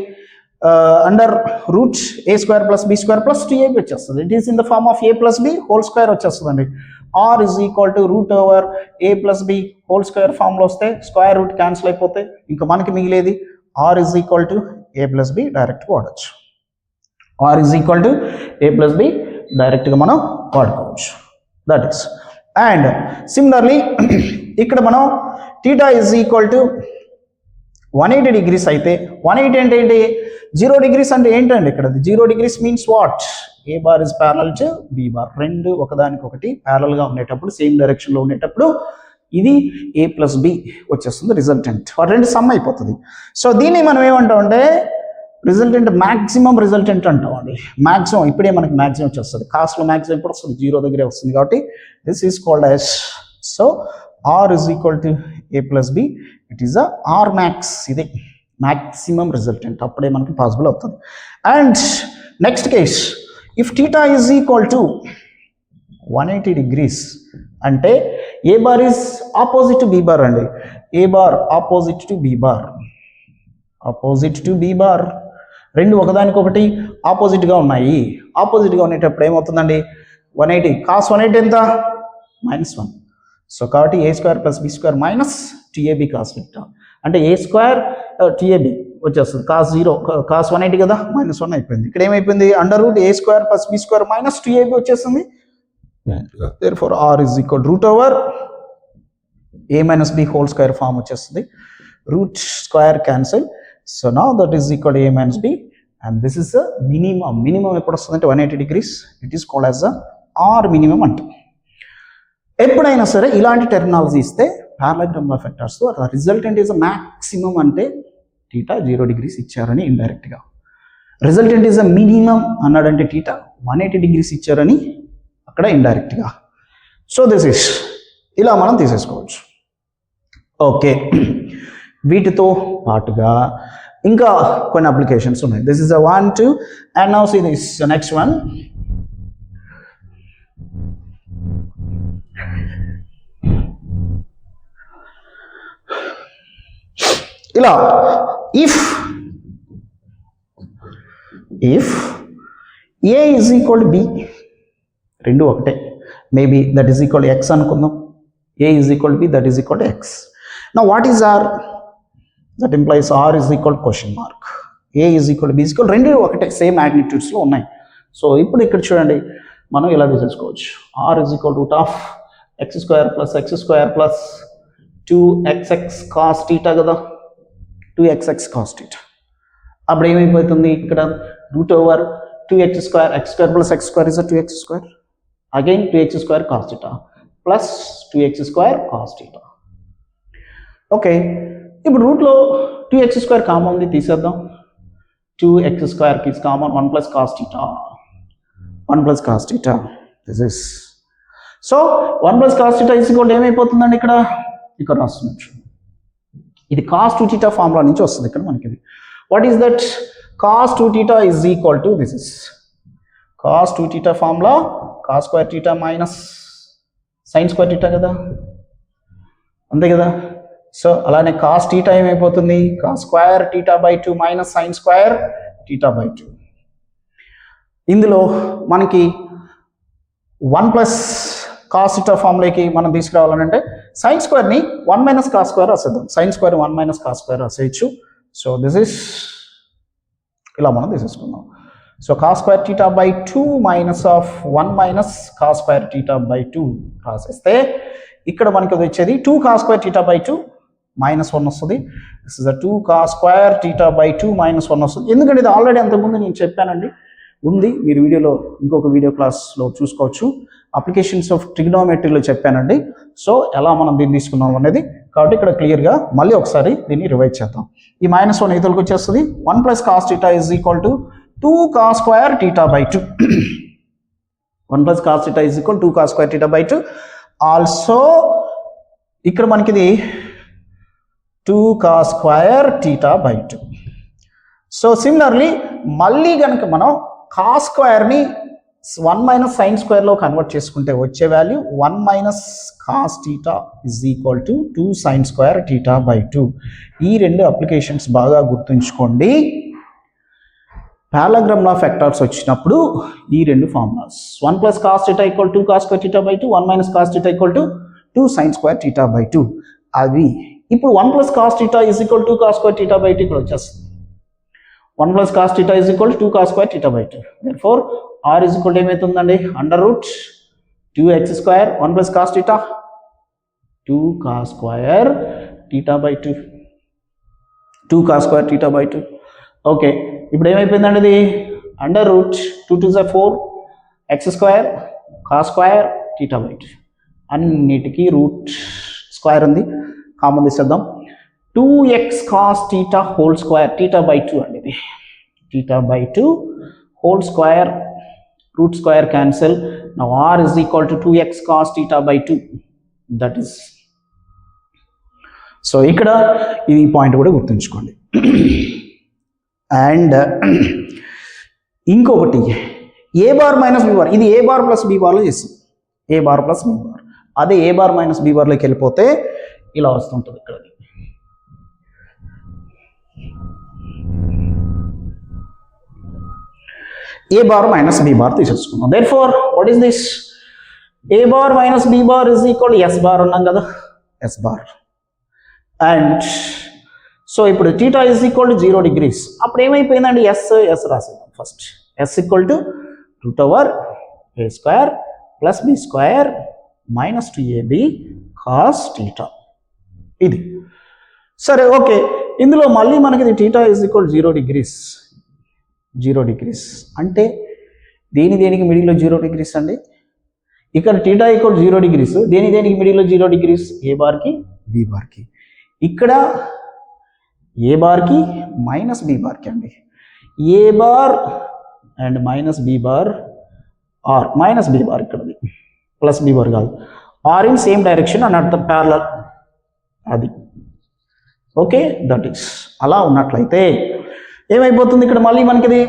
Speaker 1: under root a square plus B square plus 2ab వచ్చేస్తుంది. It is in the form of A plus B whole square వచ్చేస్తుందండి. R is equal to root over A plus B whole square ఫామ్లో వస్తే square root cancel అయిపోతే ఇంకా మనకి మిగిలేది r is equal to A plus b direct వాడచ్చు. R is equal to A plus B డైరెక్ట్గా మనం వాడుకోవచ్చు. దట్ ఈస్ అండ్ సిమిలర్లీ ఇక్కడ మనం theta is equal to 180 degrees అయితే 180 అంటే ఏంటి 0 degrees అంటే ఏంటండి ఇక్కడ 0 degrees means what a bar is parallel to be bar. రెండు ఒకదానికొకటి ప్యారలల్గా ఉండేటప్పుడు సేమ్ డైరెక్షన్లో ఉండేటప్పుడు ఇది ఏ ప్లస్ బి వచ్చేస్తుంది రిజల్టెంట్. వాటి రెండు సమ్ అయిపోతుంది. సో దీన్ని మనం ఏమంటామంటే రిజల్టెంట్ మ్యాక్సిమం రిజల్టెంట్ అంటామండి. మ్యాక్సిమం ఇప్పుడే మనకి మ్యాక్సిమం వచ్చేస్తుంది. కాస్ట్లో మ్యాక్సిమం ఇప్పుడు వస్తుంది 0 దగ్గరే వస్తుంది కాబట్టి this is called as so r is equal to A plus b it is a r max. ఇది మ్యాక్సిమం రిజల్టెంట్ అప్పుడే మనకి పాసిబుల్ అవుతుంది. And next case if theta is equal to 180 degrees అంటే ఏ bar is opposite to B bar అండి. ఏ bar opposite to B bar రెండు ఒకదానికొకటి ఆపోజిట్గా ఉన్నాయి. ఆపోజిట్గా ఉండేటప్పుడు ఏమవుతుందండి 180 కాస్ 180 ఎంత -1. సో కాబట్టి ఏ square plus B square minus 2ab cos theta అంటే ఏ స్క్వేర్ 2ab వచ్చేస్తుంది. కాస్ 180 కదా -1 అయిపోయింది. ఇక్కడ ఏమైపోయింది under root a square plus B square minus 2ab వచ్చేస్తుంది. therefore r is equal to root over a minus b whole square form వచ్చేస్తుంది. Root square cancel. So now that is equal to a minus b and this is the minimum ఎప్పుడు వస్తుందంటే 180 degrees. It is called as the r minimum అంట. ఎప్పుడైనా సరే ఇలాంటి terminology ఇస్తే parallelogram law of vectors resultant is maximum అంటే theta 0 degrees ఇచ్చారని ఇండైరెక్ట్గా, రిజల్టెంట్ ఈజ్ అ మినిమం అన్నాడంటే థీటా 180 degrees ఇచ్చారని అక్కడ ఇండైరెక్ట్గా. సో దిస్ ఇస్ ఇలా మనం తీసేసుకోవచ్చు. ఓకే, వీటితో పాటుగా ఇంకా కొన్ని అప్లికేషన్స్ ఉన్నాయి. This is a 1 2 and now see this next one. ఇలా if a is equal to b, రెండు ఒకటే, maybe that is equal to x అనుకుందాం. a is equal to b, that is equal to x. Now what is r? That implies r is equal to question mark. a is equal to b is equal, రెండు ఒకటే, same మ్యాగ్నిట్యూడ్స్లో ఉన్నాయి. So ఇప్పుడు ఇక్కడ చూడండి, మనం ఇలా తీసేసుకోవచ్చు. r is equal to root of x square plus 2xx cos theta కదా, 2xx cos theta. అప్పుడు ఏమైపోతుంది ఇక్కడ root over 2x square, x square plus x square is a 2x square, again 2x square cos theta plus 2x square cos theta. Okay, ఇప్పుడు రూట్లో 2x square common ఉంది, తీసేద్దాం. 2x square is common, 1 plus cos theta, 1 plus cos theta. This is so 1 plus cos theta is equal to ఏమైపోతుందండి ఇక్కడ రాస్తున్నట్టు, ఇది cos 2 theta formula నుంచి వస్తుంది ఇక్కడ మనకి. What is that? cos 2 theta is equal to, this is cos 2 theta formula, cos square theta minus sin square theta కదా, అంతే కదా. So అలానే cos theta ఏమైపోతుంది, cos square theta by 2 minus sin square theta by 2. ఇందులో మనకి 1 plus cos theta ఫార్ములాకి మనం తీసుకురావాలంటే sin square ని 1 minus cos square రాసేద్దాం. sin square 1 minus cos square రాసేయచ్చు. సో దిస్ ఇస్ ఇలా మనం తీసేసుకుందాం. So cos square theta by 2 minus of 1 minus cos square theta by 2 రాసేస్తే ఇక్కడ మనకి వచ్చేది 2 cos square theta by 2 minus 1 వస్తుంది. This is 2 cos square theta by 2 minus 1 వస్తుంది. ఎందుకంటే ఇది ఆల్రెడీ అంతకుముందు నేను చెప్పానండి, ఉంది, మీరు వీడియోలో ఇంకొక వీడియో క్లాస్లో చూసుకోవచ్చు. అప్లికేషన్స్ ఆఫ్ ట్రిగ్నోమెట్రీలో చెప్పానండి. సో ఎలా మనం దీన్ని తీసుకున్నాం అనేది, కాబట్టి ఇక్కడ క్లియర్గా మళ్ళీ ఒకసారి దీన్ని రివైజ్ చేద్దాం. ఈ -1 ఇతరులకు వచ్చేస్తుంది. 1 plus cos theta is equal to 2 cos square theta by 2. 1 plus cos theta is equal to 2 cos square theta by 2. Also ఇక్కడ మనకి ఇది 2 cos square theta by 2. So similarly మళ్ళీ కనుక మనం cos స్క్వేర్ని 1 minus sin స్క్వేర్లో కన్వర్ట్ చేసుకుంటే వచ్చే value 1 minus cos theta is equal to 2 sin square theta by 2. ఈ రెండు అప్లికేషన్స్ బాగా గుర్తుంచుకోండి. పారలాగ్రామ్ లా ఆఫ్ వెక్టర్స్ వచ్చినప్పుడు ఈ రెండు formulas, 1 plus cos theta equal to 2 cos square theta by 2, 1 minus cos theta equal to 2 sin square theta by 2. అవి ఇప్పుడు 1 plus cos theta is equal to 2 cos square theta by 2 ఇక్కడ వచ్చేస్తుంది. 1 plus cos theta is equal to 2 cos square theta by 2. Therefore r is equal to ఏమవుతుందండి, under root 2x square 1 plus cos theta 2 cos square theta by 2, 2 cos square theta by 2. Okay, ఇప్పుడు ఏమైపోయిందండి, ఇది under root 2 2 is 4 x square cos square theta by 2. అన్నిటికీ root square ఉంది, common తీసేద్దాం. 2x cos theta whole square theta by 2 అండి, ఇది theta by 2 whole square, root square cancel. Now r is equal to 2x cos theta by 2. That is, so ఇక్కడ ఈ point కూడా గుర్తుంచుకోండి. And ఇంకొకటి a bar minus b bar, ఇది a bar plus b బార్లో చేస్తాం, a bar plus b bar. అదే a bar minus b బార్లోకి వెళ్ళిపోతే ఇలా వస్తుంటుంది ఇక్కడ. a bar minus b bar తీసేసుకున్నాం. therefore what is this, a bar minus b bar is equal to s bar అన్నాం కదా, s bar. అండ్ సో ఇప్పుడు theta is equal to 0 degrees. అప్పుడు ఏమైపోయిందండి, s రాసేద్దాం first. s equal to root over a square plus b square minus 2ab cos theta. ఇది సరే. Okay, ఇందులో మళ్ళీ మనకి ఇది theta is equal to 0 degrees. 0 degrees అంటే దేనికి మిడిల్లో 0 degrees అండి, ఇక్కడ theta equal to 0 degrees, దేనికి మిడిల్లో 0 degrees, a బార్కి బి బార్కి. ఇక్కడ ఏ బార్కి మైనస్ బి బార్కి అండి. ఏ bar and minus B bar are minus B bar ఇక్కడది ప్లస్ బి బార్ కాదు, ఆర్ ఇన్ సేమ్ డైరెక్షన్ అని అర్థం, ప్యారలల్ అది. ఓకే, దట్ ఈస్ అలా ఉన్నట్లయితే ఏమైపోతుంది ఇక్కడ మళ్ళీ మనకి ఇది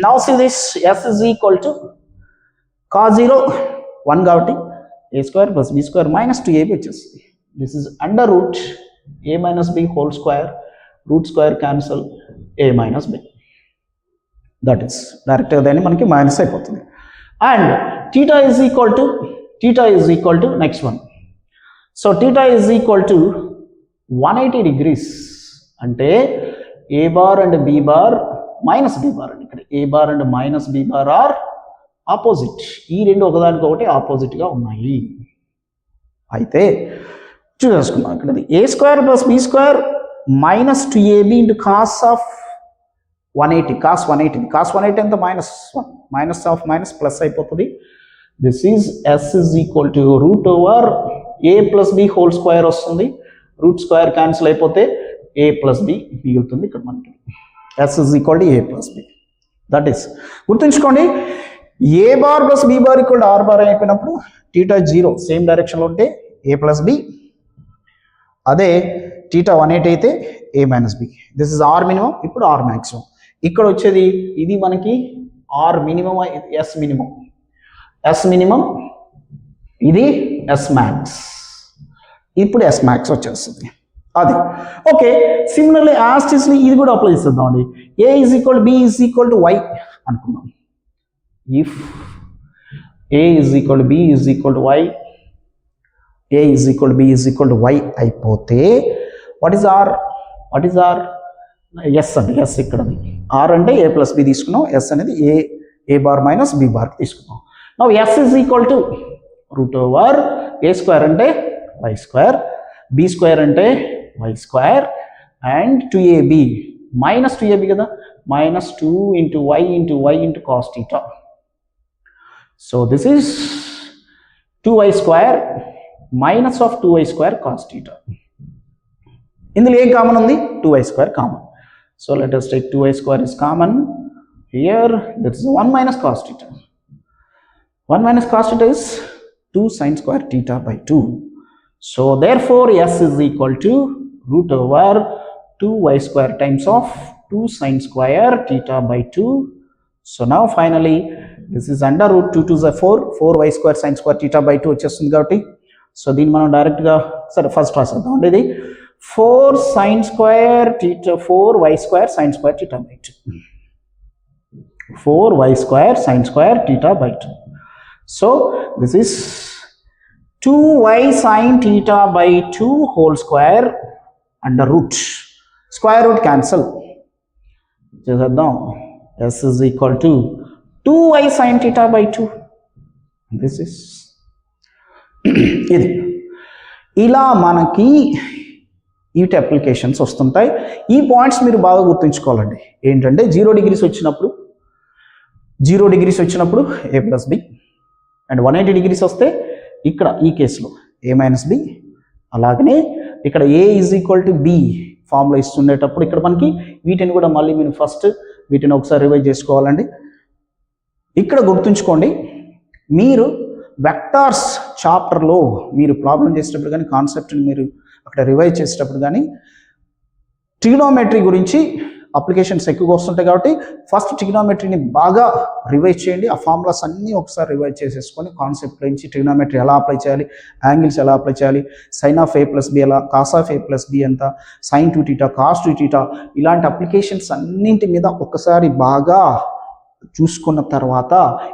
Speaker 1: now see this S is equal to cos 0 1 కాబట్టి ఏ square plus B square minus 2ab వచ్చేస్తుంది. This is under root A minus B whole square, root square cancel A minus B, that is డైరెక్ట్గా దాన్ని మనకి minus అయిపోతుంది. And theta is equal to next one. So theta is equal to 180 degrees అంటే ఏ bar and B bar minus B bar అండి. ఇక్కడ A bar and minus B bar are opposite. ఈ రెండు ఒకదానికి ఒకటి ఆపోజిట్గా ఉన్నాయి. అయితే చూసేసుకున్నాం ఇక్కడ A square plus B square minus 2ab into cos of 180, cos 180 ఎంత minus 1, minus of minus plus అయిపోతుంది. This is S is equal to root over A plus B whole square వస్తుంది. రూట్ స్క్వేర్ క్యాన్సిల్ అయిపోతే ఏ plus B మిగులుతుంది ఇక్కడ మనకి. S is equal to A plus B, that is గుర్తుంచుకోండి. A bar plus B bar equal to are bar అయిపోయినప్పుడు theta 0 same డైరెక్షన్లో ఉంటే A plus B, అదే టీటా 180 అయితే A minus B. This is R minimum, ఇప్పుడు R maximum. ఇక్కడ వచ్చేది ఇది మనకి ఆర్ మినిమం, ఎస్ మినిమం, ఇది ఎస్ మ్యాక్స్. ఇప్పుడు ఎస్ మ్యాక్స్ వచ్చేస్తుంది అది. ఓకే, సిమిలర్లీ యాస్టిస్లీ ఇది కూడా అప్లై చేద్దాం అండి. A is equal B is equal to Y అనుకున్నాం. If A is equal B is equal to Y, A is equal B is equal to Y అయిపోతే what is R S అండి. S ఇక్కడ R అంటే A plus B తీసుకున్నాం, S అనేది A bar minus B బార్కి తీసుకున్నాం. Now S is equal to root over A square అంటే Y square, B square అంటే Y square, and 2ab minus 2ab కదా, minus 2 into Y into cos theta. So this is 2y square minus of 2y square cos theta. ఇందులో ఏం common ఉంది, 2y square common. So let us take 2y square is common. Here there is 1 minus cos theta. 1 minus cos theta is 2 sin square theta by 2. So therefore s is equal to root over 2y square times of 2 sin square theta by 2. So now finally this is under root 2 to the 4y square sin square theta by 2 వచ్చేస్తుంది కాబట్టి. So దీన్ని మనం డైరెక్ట్గా సరే first రాసేద్దాం అండి. ఇది 4 sin square theta, 4y square sin square theta by 2. 4y square sin square theta by 2. So this is 2y sin theta by 2 whole square under root. Square root cancel. చేద్దాం. S is equal to 2y sin theta by 2. This is ఇది ఇలా మనకి వీటి applications వస్తుంటాయి. ఈ points మీరు బాగా గుర్తుంచుకోవాలండి. ఏంటంటే 0 degrees వచ్చినప్పుడు ఏ ప్లస్ బి, అండ్ 180 degrees వస్తే ఇక్కడ ఈ కేసులో ఏ మైనస్ బి. అలాగనే ఇక్కడ A is equal to B ఫామ్లో ఇస్తుండేటప్పుడు ఇక్కడ మనకి వీటిని కూడా మళ్ళీ మీరు ఫస్ట్ వీటిని ఒకసారి రివైజ్ చేసుకోవాలండి. ఇక్కడ గుర్తుంచుకోండి, మీరు వెక్టార్స్ చాప్టర్లో మీరు ప్రాబ్లం చేసేటప్పుడు కానీ కాన్సెప్ట్ని మీరు అక్కడ రివైజ్ చేసేటప్పుడు కానీ ట్రిగ్నోమెట్రీ గురించి అప్లికేషన్స్ ఎక్కువగా వస్తుంటాయి కాబట్టి ఫస్ట్ ట్రిగ్నోమెట్రీని బాగా రివైజ్ చేయండి. ఆ ఫార్ములాస్ అన్నీ ఒకసారి రివైజ్ చేసేసుకొని కాన్సెప్ట్ నుంచి ట్రిగ్నోమెట్రీ ఎలా అప్లై చేయాలి, యాంగిల్స్ ఎలా అప్లై చేయాలి, sine of A plus B ఎలా, cos of A plus B ఎంత, సైన్ 2 θ, కాస్ 2 θ, ఇలాంటి అప్లికేషన్స్ అన్నింటి మీద ఒకసారి బాగా చూసుకున్న తర్వాత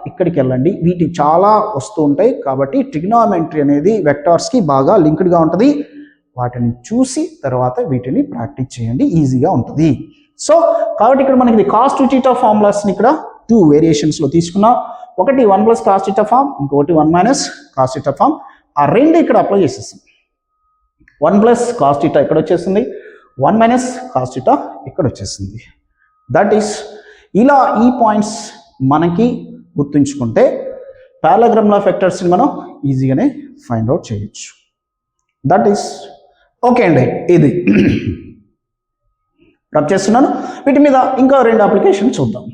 Speaker 1: ఇక్కడికి వెళ్ళండి. వీటి చాలా వస్తూ ఉంటాయి కాబట్టి ట్రిగ్నోమెట్రీ అనేది వెక్టార్స్కి బాగా లింక్డ్గా ఉంటుంది. వాటిని చూసి తర్వాత వీటిని ప్రాక్టీస్ చేయండి, ఈజీగా ఉంటుంది. సో కాబట్టి ఇక్కడ మనకి కాస్ 2 θ ఫార్ములాస్ని ఇక్కడ 2 వేరియేషన్స్లో తీసుకున్నాం. ఒకటి 1 + cos θ ఫామ్, ఇంకొకటి 1 - cos θ ఫామ్. ఆ రెండు ఇక్కడ అప్లై చేసేస్తాం. 1 + cos θ ఇక్కడ వచ్చేసింది, 1 - cos θ ఇక్కడ వచ్చేసింది. దట్ ఈస్ ఇలా ఈ పాయింట్స్ మనకి గుర్తుంచుకుంటే పారాగ్రామ్ ఆఫ్ వెక్టర్స్ని మనం ఈజీగానే ఫైండ్ అవుట్ చేయొచ్చు. దట్ ఈస్ ఓకే అండి, ఇది రబ్ చేస్తున్నాను. వీటి మీద ఇంకా 2 అప్లికేషన్ చూద్దాం.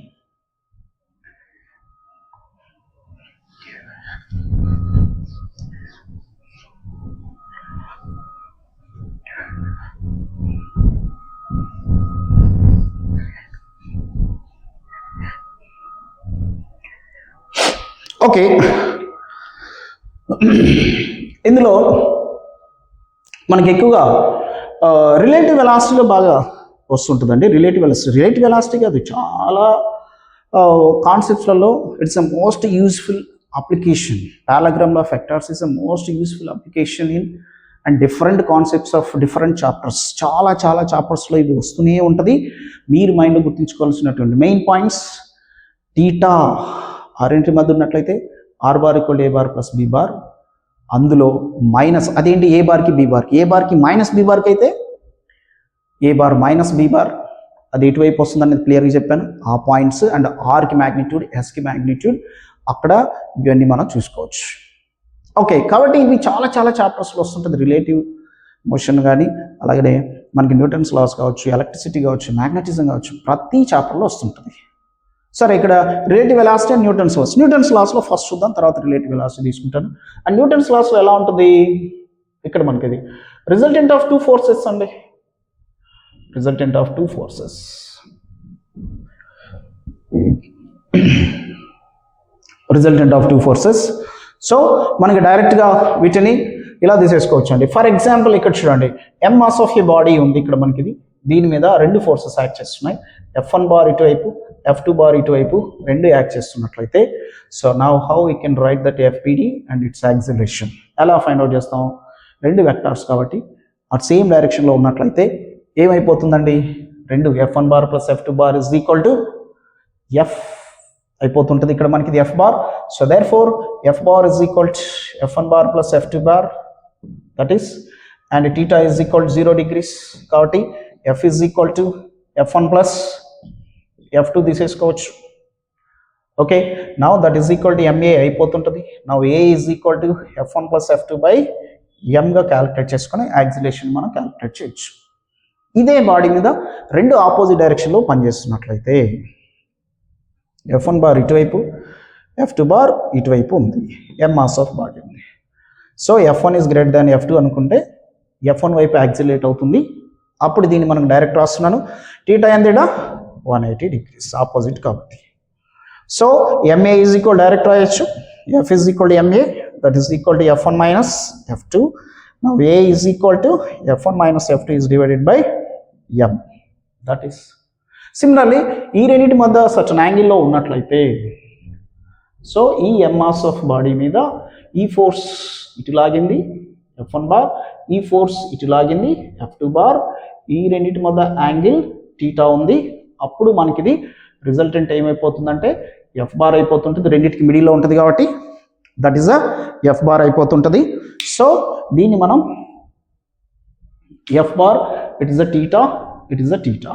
Speaker 1: ఓకే, ఇందులో మనకి ఎక్కువగా రిలేటివ్ వెలాసిటీలో బాగా వస్తుంటుందండి. రిలేటివ్ వెలాసిటీ కాదు, చాలా కాన్సెప్ట్స్లలో it's a most useful application. Parallelogram of vectors is a most useful application in and different concepts of different chapters. చాలా చాప్టర్స్లో ఇది వస్తూనే ఉంటుంది. మీరు మైండ్లో గుర్తుంచుకోవాల్సినటువంటి మెయిన్ పాయింట్స్, టీటా ఆరింటి మధ్య ఉన్నట్లయితే ఆర్ బార్ ఈక్వల్ ఏ బార్ ప్లస్ బి బార్, అందులో మైనస్ అదేంటి ఏ బార్కి బి బార్కి, ఏ బార్కి మైనస్ బి బార్కి అయితే A bar minus B bar అది ఎటువైపు వస్తుందనేది క్లియర్గా చెప్పాను. ఆ పాయింట్స్ అండ్ ఆర్కి మ్యాగ్నిట్యూడ్, ఎస్కి మ్యాగ్నిట్యూడ్ అక్కడ ఇవన్నీ మనం చూసుకోవచ్చు. ఓకే, కాబట్టి ఇవి చాలా చాప్టర్స్లో వస్తుంటుంది. రిలేటివ్ మోషన్ కానీ, అలాగే మనకి న్యూటన్స్ లాస్ కావచ్చు, ఎలక్ట్రిసిటీ కావచ్చు, మ్యాగ్నెటిజం కావచ్చు, ప్రతి చాప్టర్లో వస్తుంటుంది. సరే, ఇక్కడ రిలేటివ్ వెలాసిటీ అండ్ న్యూటన్స్ లాస్లో ఫస్ట్ చూద్దాం, తర్వాత రిలేటివ్ వెలాసిటీ తీసుకుంటాను. అండ్ న్యూటన్స్ లాస్లో ఎలా ఉంటుంది, ఇక్కడ మనకి ఇది రిజల్టెంట్ ఆఫ్ 2 ఫోర్సెస్ అండి. Resultant of 2 forces, resultant of 2 forces. So మనకి డైరెక్ట్గా వీటిని ఇలా తీసేసుకోవచ్చు అండి. ఫర్ ఎగ్జాంపుల్ ఇక్కడ చూడండి, ఎం మాస్ ఆఫ్ ఏ బాడీ ఉంది ఇక్కడ మనకి ఇది. దీని మీద 2 ఫోర్సెస్ యాక్ట్ చేస్తున్నాయి. F1 బార్ ఇటువైపు, F2 బార్ ఇటువైపు, 2 యాక్ట్ చేస్తున్నట్లయితే, so now how we can write that FPD and its acceleration. ఎలా ఫైండ్ అవుట్ చేస్తాం? 2 వెక్టార్స్ కాబట్టి అట్ సేమ్ డైరెక్షన్లో ఉన్నట్లయితే ఏమైపోతుందండి, 2 F1 bar plus F2 bar is equal to F అయిపోతుంటుంది. ఇక్కడ మనకి ఇది F bar. So therefore F bar is equal to F1 bar plus F2 bar, that is, and theta is equal to 0 degrees కాబట్టి F ఇస్ equal to F1 plus F2 తీసేసుకోవచ్చు. Okay, now that is equal to MA అయిపోతుంటుంది. Now A is equal to F1 plus F2 by ఎంగా calculate చేసుకొని acceleration మనం calculate చేయొచ్చు. ఇదే body మీద 2 ఆపోజిట్ డైరెక్షన్లో పనిచేస్తున్నట్లయితే F1 బార్ ఇటువైపు, F2 బార్ ఇటువైపు ఉంది, M మాస్ ఆఫ్ బాడీ ఉంది. So F1 is greater than F2 అనుకుంటే F1 వైపు యాక్సిలేట్ అవుతుంది. అప్పుడు దీన్ని మనం డైరెక్ట్ రాస్తున్నాను. టీటా ఎంత 180 degrees ఆపోజిట్ కాబట్టి. So MA is equal direct రాయొచ్చు, F is equal to MA, that is equal to F1 minus F2. Now A is equal to F1 minus F2 is divided by M. That is similarly ఈ రెండింటి మధ్య certain యాంగిల్లో ఉన్నట్లయితే, so ఈ M mass of body మీద ఈ force ఇటు లాగింది F1 బార్, ఈ ఫోర్స్ ఇటు లాగింది F2 బార్, ఈ రెండింటి మధ్య యాంగిల్ టీటా ఉంది. అప్పుడు మనకి ఇది రిజల్టెంట్ ఏమైపోతుందంటే F బార్ అయిపోతుంటుంది. రెండింటికి మిడిల్లో ఉంటుంది కాబట్టి that is a F bar అయిపోతుంటుంది. సో దీన్ని మనం F bar, it is a theta, it is a theta.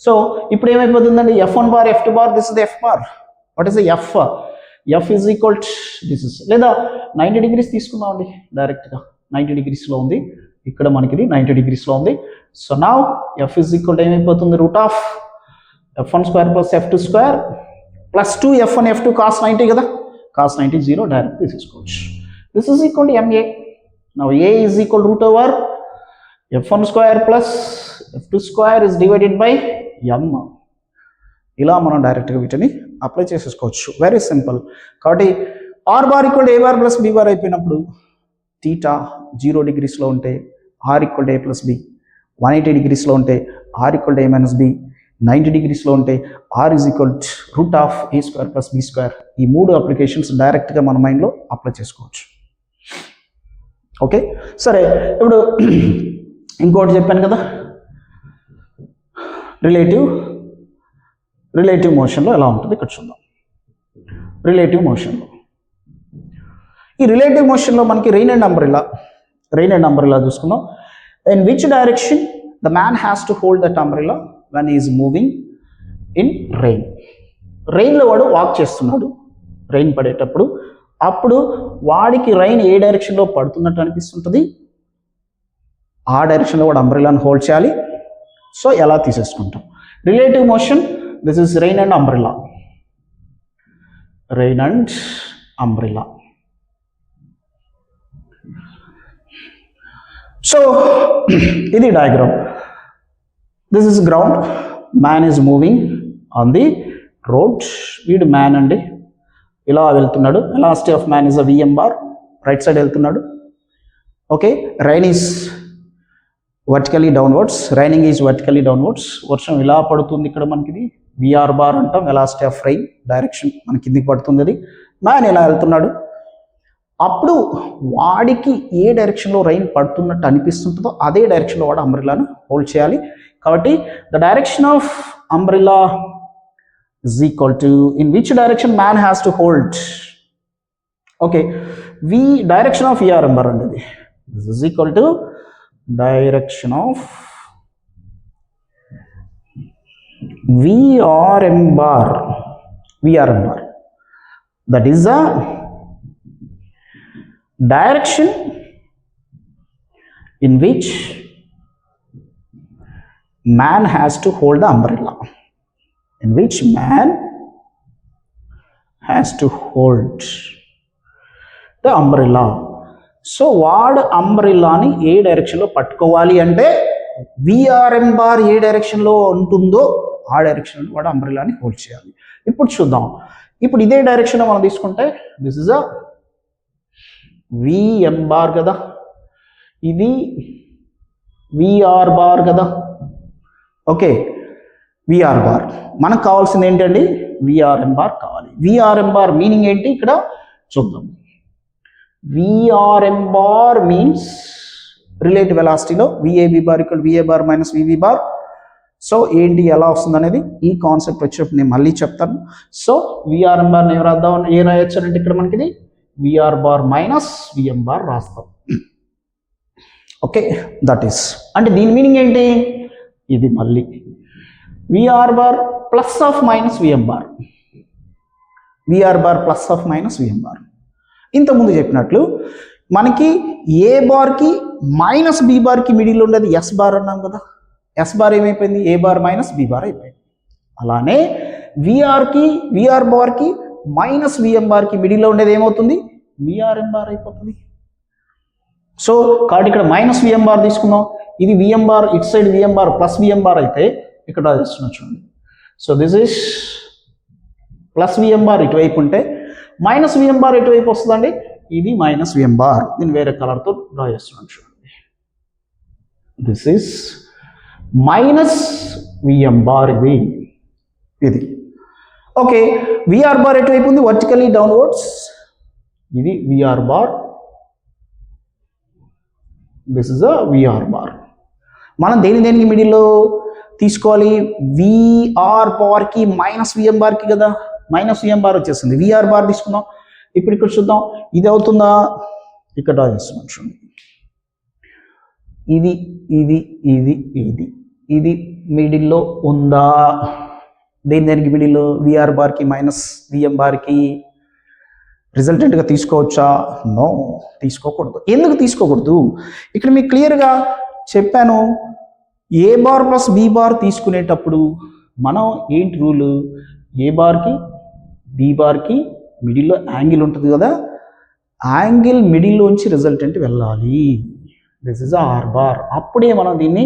Speaker 1: So ఇప్పుడు ఏమైపోతుందండి, F1 bar, F2 bar, this is the F bar. What is the F? F is equal to this is, లేదా 90 degrees తీసుకుందామండి డైరెక్ట్గా. 90 degreesలో ఉంది, ఇక్కడ మనకి ఇది 90 degreesలో ఉంది. So now F is equal to ఏమైపోతుంది, root of F1 square plus F2 square plus 2 F1 F2 cos 90 కదా, కాస్ 90 0 డైరెక్ట్ తీసుకోవచ్చు. This is equal to MA. Now A is equal root over F1 square plus F2 square is divided by M. ఇలా మనం డైరెక్ట్గా వీటిని apply చేసేసుకోవచ్చు. Very simple. కాబట్టి R bar equal ఏ bar plus B bar అయిపోయినప్పుడు theta 0 degreesలో ఉంటే R equal A plus B, 180 degreesలో ఉంటే R equal A minus B, 90 degreesలో ఉంటే R is equal root of A square plus B square. ఈ 3 applications డైరెక్ట్గా మన మైండ్లో అప్లై చేసుకోవచ్చు. ఓకే, సరే, ఇప్పుడు ఇంకోటి చెప్పాను కదా, రిలేటివ్ మోషన్లో ఎలా ఉంటుంది ఇక్కడ చూద్దాం. రిలేటివ్ మోషన్లో, ఈ రిలేటివ్ మోషన్లో మనకి రెయిన్ అండ్ అంబ్రెల్లా చూసుకుందాం. In which direction the man has to hold that umbrella when is moving in rain. రెయిన్లో వాడు వాక్ చేస్తున్నాడు, రెయిన్ పడేటప్పుడు. అప్పుడు వాడికి రెయిన్ ఏ డైరెక్షన్లో పడుతున్నట్టు అనిపిస్తుంటుంది, ఆ డైరెక్షన్లో కూడా అంబ్రెల్లాని హోల్డ్ చేయాలి. సో ఎలా తీసేసుకుంటాం. Relative motion, this is rain and umbrella. Rain and umbrella. So ఇది diagram. This is ground, man is moving on the road. వీడు మ్యాన్ అండి, ఇలా వెళ్తున్నాడు. Velocity of man is a VM bar, right side వెళ్తున్నాడు. Okay, rain is vertically downwards, raining is vertically downwards. వర్షం ఇలా పడుతుంది. ఇక్కడ మనకి ఇది విఆర్ బార్ అంటాం, వెలాసిటీ ఆఫ్ రైన్ డైరెక్షన్ మన కిందికి పడుతుంది. అది మ్యాన్ ఇలా వెళ్తున్నాడు. అప్పుడు వాడికి ఏ డైరెక్షన్లో రైన్ పడుతున్నట్టు అనిపిస్తుంటుందో అదే డైరెక్షన్లో వాడు అంబ్రెల్లాను హోల్డ్ చేయాలి. కాబట్టి the direction of umbrella is equal to in which direction man has to hold. Okay, v direction of vrm bar andadi, this is equal to direction of vrm bar, that is a direction in which man has to hold the umbrella, in which man has to hold the umbrella. So వాడు అంబ్రెల్లాని ఏ డైరెక్షన్లో పట్టుకోవాలి అంటే VRM bar ఏ డైరెక్షన్లో ఉంటుందో ఆ డైరెక్షన్లో వాడు అంబ్రెల్లాని hold చేయాలి. ఇప్పుడు చూద్దాం. ఇప్పుడు ఇదే డైరెక్షన్లో మనం తీసుకుంటే this is a VM bar కదా, ఇది విఆర్ బార్ కదా. ఓకే, విఆర్ బార్ మనకు కావాల్సింది ఏంటండి, విఆర్ఎం బార్ కావాలి. విఆర్ఎం బార్ మీనింగ్ ఏంటి ఇక్కడ చూద్దాం. విఆర్ఎం బార్ మీన్స్ రిలేటివ్ వెలాసిటీలో విఏబి బార్ ఇక్కడ VA bar minus VB bar. So ఏంటి ఎలా వస్తుంది అనేది ఈ కాన్సెప్ట్ వచ్చేప్పుడు నేను మళ్ళీ చెప్తాను. సో విఆర్ఎం బార్ ఏం రాద్దాం, ఏం రాయొచ్చు అంటే ఇక్కడ మనకి ఇది VR bar minus VM bar రాస్తాం. ఓకే, దట్ ఈస్ అంటే దీని మీనింగ్ ఏంటి, ఇది మళ్ళీ VR bar plus of minus VM bar, VR bar plus of minus VM bar. ఇంతకుముందు చెప్పినట్లు మనకి ఏ బార్కి మైనస్ బి బార్కి మిడిల్ ఉండేది ఎస్ బార్ అన్నాం కదా. ఎస్ బార్ ఏమైపోయింది, A bar minus B bar అయిపోయింది. అలానే విఆర్ బార్కి మైనస్ విఎం బార్కి మిడిల్లో ఉండేది ఏమవుతుంది, విఆర్ఎం బార్ అయిపోతుంది. సో కాబట్టి ఇక్కడ మైనస్ విఎం బార్ తీసుకుందాం. ఇది విఎం బార్, ఇటు side VM bar plus VM bar అయితే ఇక్కడ చేస్తున్నా చూడండి. So this is plus VM bar ఇటువైపు ఉంటే మైనస్ విఎం బార్ ఎటువైపు వస్తుందండి, ఇది మైనస్ విఎం బార్. నేను వేరే కలర్తో డ్రా చేస్తున్నాను చూడండి. This is minus VM bar, ఇది. ఓకే, విఆర్ బార్ ఎటువైపు ఉంది, వర్టికలీ డౌన్వర్డ్స్. ఇది VR bar, this is a VR bar. మనం దేనికి మిడిల్లో తీసుకోవాలి, విఆర్ బార్కి మైనస్ విఎం బార్కి కదా, మైనస్ విఎం బార్ వచ్చేసింది. విఆర్ బార్ తీసుకుందాం. ఇప్పుడు ఇక్కడ చూద్దాం ఇది అవుతుందా, ఇక్కడ డ్రా చేస్తున్నాం చూడండి. ఇది ఇది ఇది ఇది ఇది మిడిల్లో ఉందా, దేనికి మిడిల్లో, విఆర్ బార్కి మైనస్ విఎం బార్కి రిజల్టెంట్గా తీసుకోవచ్చా, నో తీసుకోకూడదు. ఎందుకు తీసుకోకూడదు, ఇక్కడ మీకు క్లియర్గా చెప్పాను. ఏ బార్ ప్లస్ బి బార్ తీసుకునేటప్పుడు మనం ఏంటి రూలు, ఏ బార్కి బి బార్కి మిడిల్లో యాంగిల్ ఉంటుంది కదా, యాంగిల్ మిడిల్లోంచి రిజల్టెంట్ వెళ్ళాలి. This is are bar. అప్పుడే మనం దీన్ని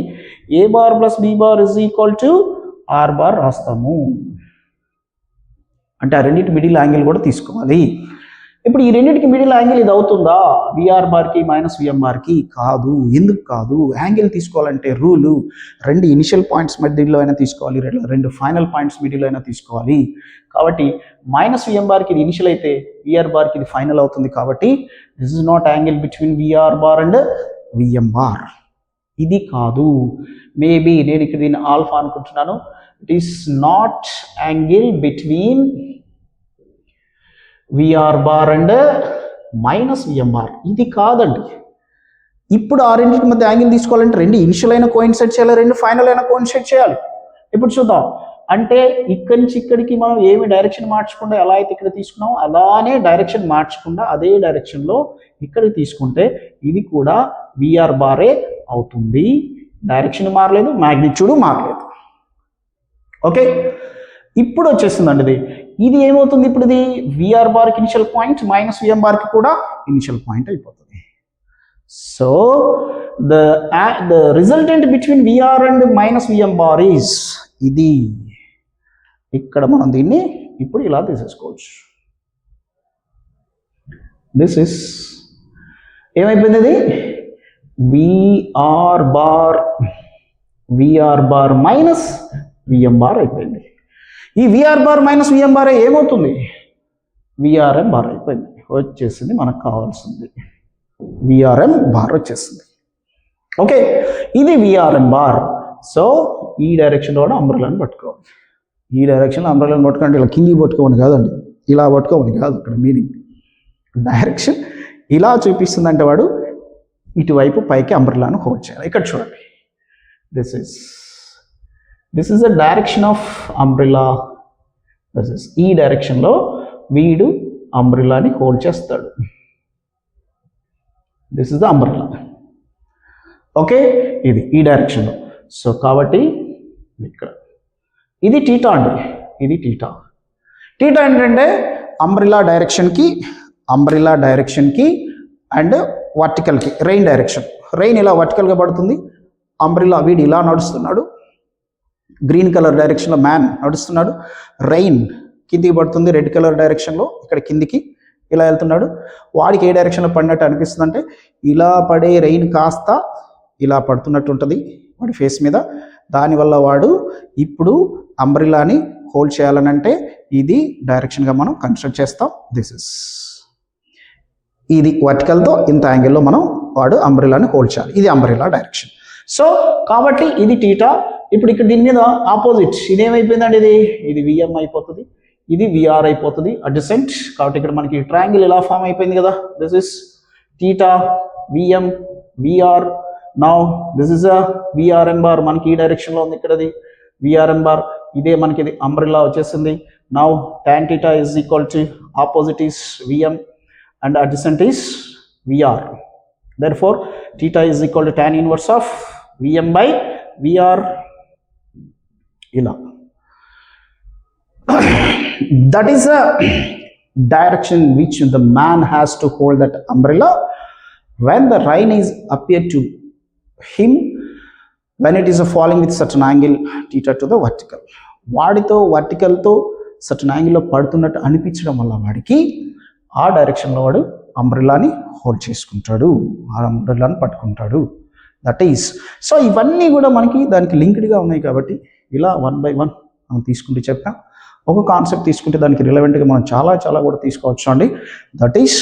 Speaker 1: A bar plus B bar is equal to are bar రాస్తాము. అంటే ఆ రెండింటి మిడిల్ యాంగిల్ కూడా తీసుకోవాలి. ఇప్పుడు ఈ రెండింటికి మిడిల్ యాంగిల్ ఇది అవుతుందా, విఆర్ బార్కి మైనస్ విఎం బార్కి కాదు. ఎందుకు కాదు, యాంగిల్ తీసుకోవాలంటే రూలు రెండు ఇనిషియల్ పాయింట్స్ మధ్యలో అయినా తీసుకోవాలి, రెండు ఫైనల్ పాయింట్స్ మిడిల్లో అయినా తీసుకోవాలి. కాబట్టి మైనస్ విఎం బార్కి ఇది ఇనిషియల్ అయితే విఆర్ బార్కి ఇది ఫైనల్ అవుతుంది. కాబట్టి this is not angle between VR bar and VM bar, ఇది కాదు. మేబీ నేను ఇక్కడ దీన్ని ఆల్ఫా అనుకుంటున్నాను. It is not angle between VR bar and minus VM bar, ఇది కాదండి. ఇప్పుడు ఆ రెండింటి మధ్య యాంగిల్ తీసుకోవాలంటే రెండు ఇనిషియల్ అయినా కోయిన్సైడ్ చేయాలి, రెండు ఫైనల్ అయినా కోయిన్సైడ్ చేయాలి. ఇప్పుడు చూద్దాం. అంటే ఇక్కడి నుంచి ఇక్కడికి మనం ఏమి డైరెక్షన్ మార్చకుండా ఎలా అయితే ఇక్కడ తీసుకున్నామో అలానే డైరెక్షన్ మార్చకుండా అదే డైరెక్షన్లో ఇక్కడికి తీసుకుంటే ఇది కూడా విఆర్ బారే అవుతుంది. డైరెక్షన్ మారలేదు, మ్యాగ్నిట్యూడ్ మారలేదు. ఓకే, ఇప్పుడు వచ్చేస్తుందండి ఇది ఏమవుతుంది, ఇప్పుడు ఇది విఆర్ బార్కి ఇనిషియల్ పాయింట్ మైనస్ విఎం బార్కి కూడా ఇనిషియల్ పాయింట్ అయిపోతుంది. So the resultant between VR and minus VM bar is ఇది. ఇక్కడ మనం దీన్ని ఇప్పుడు ఇలా తీసేసుకోవచ్చు. దిస్ ఇస్ ఏమైపోయింది, ఇది VR bar minus VM bar అయిపోయింది. ఈ VR bar minus VM bar ఏమవుతుంది, విఆర్ఎం బార్ అయిపోయింది, వచ్చేసింది మనకు కావాల్సింది విఆర్ఎం బార్ వచ్చేసింది. ఓకే, ఇది విఆర్ఎం బార్. సో ఈ డైరెక్షన్లో కూడా అంబ్రెల్లాని పట్టుకోవాలి. ఈ డైరెక్షన్లో అంబ్రెల్లాని పట్టుకోండి, ఇలా కింది పట్టుకోమని కాదండి, ఇలా పట్టుకోమని కాదు. ఇక్కడ మీనింగ్ డైరెక్షన్ ఇలా చూపిస్తుందంటే వాడు ఇటువైపు పైకి అంబ్రెల్లాను హోల్డ్ చేయాలి. ఇక్కడ చూడండి, this is the direction of umbrella. ఈ డైరెక్షన్లో వీడు అంబ్రెల్లాని హోల్డ్ చేస్తాడు. This is the umbrella. Okay, ఇది ఈ డైరెక్షన్లో. సో కాబట్టి ఇక్కడ ఇది టీటా అండి, ఇది టీటా. టీటా ఏంటంటే అంబ్రెల్లా డైరెక్షన్కి అండ్ వర్టికల్కి, రెయిన్ డైరెక్షన్. రెయిన్ ఇలా వర్టికల్గా పడుతుంది, అంబ్రెల్లా వీడు ఇలా నడుస్తున్నాడు, గ్రీన్ కలర్ డైరెక్షన్లో మ్యాన్ నడుస్తున్నాడు. రెయిన్ కిందికి పడుతుంది రెడ్ కలర్ డైరెక్షన్లో, ఇక్కడ కిందికి ఇలా వెళ్తున్నాడు. వాడికి ఏ డైరెక్షన్లో పడినట్టు అనిపిస్తుంది అంటే ఇలా పడే రెయిన్ కాస్త ఇలా పడుతున్నట్టు ఉంటుంది వాడి ఫేస్ మీద. దానివల్ల వాడు ఇప్పుడు అంబ్రెల్లాని హోల్డ్ చేయాలని అంటే ఇది డైరెక్షన్గా మనం కన్స్ట్రక్ట్ చేస్తాం. ఇది వర్టికల్తో ఇంత యాంగిల్లో మనం వాడు అంబ్రెల్లాని హోల్డ్ చేయాలి. ఇది అంబ్రెల్లా డైరెక్షన్. సో కాబట్టి ఇది టీటా. ఇప్పుడు ఇక్కడ దీని మీద ఆపోజిట్ ఇదేమైపోయిందండి, ఇది విఎం అయిపోతుంది, ఇది విఆర్ అయిపోతుంది అడ్జసెంట్. కాబట్టి ఇక్కడ మనకి ట్రయాంగిల్ ఇలా ఫామ్ అయిపోయింది కదా. This is theta, VM, VR. Now this is a VRM bar, మనకి ఈ డైరెక్షన్లో ఉంది, ఇక్కడది విఆర్ఎం బార్. ఇదే మనకి ఇది అంబ్రెల్లా వచ్చేసింది. Now tan theta is equal to opposite is Vm and adjacent is Vr. Therefore, theta is equal to tan inverse of Vm by Vr. ఇలా that is a direction which the man has to hold that umbrella when the rain is appear to him when it is falling with certain angle theta to the vertical. వాడితో వర్టికల్తో certain యాంగిల్లో పడుతున్నట్టు అనిపించడం వల్ల వాడికి ఆ డైరెక్షన్లో వాడు అంబ్రెల్లాని hold చేసుకుంటాడు, ఆ అంబ్రెల్లాని పట్టుకుంటాడు. That is. సో ఇవన్నీ కూడా మనకి దానికి లింక్డ్గా ఉన్నాయి కాబట్టి ఇలా 1 by 1 మనం తీసుకుంటే చెప్పాం. ఒక కాన్సెప్ట్ తీసుకుంటే దానికి రిలవెంట్గా మనం చాలా చాలా కూడా తీసుకోవచ్చు అండి. That is.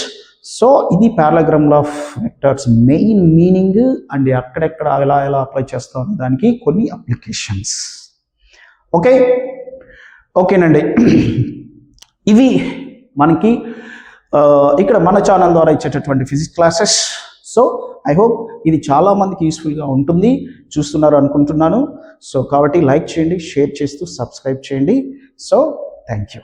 Speaker 1: సో ఇది parallelogram of vectors main meaning and ఎక్కడెక్కడ ఎలా ఎలా అప్లై చేస్తాం దానికి కొన్ని అప్లికేషన్స్. ఓకే, ఓకేనండి. ఇవి మనకి ఇక్కడ మన ఛానల్ ద్వారా ఇచ్చేటటువంటి physics classes. So I hope ఇది చాలామందికి యూస్ఫుల్గా ఉంటుంది, చూస్తున్నారు అనుకుంటున్నాను. సో కాబట్టి లైక్ చేయండి, షేర్ చేస్తూ సబ్స్క్రైబ్ చేయండి. So thank you.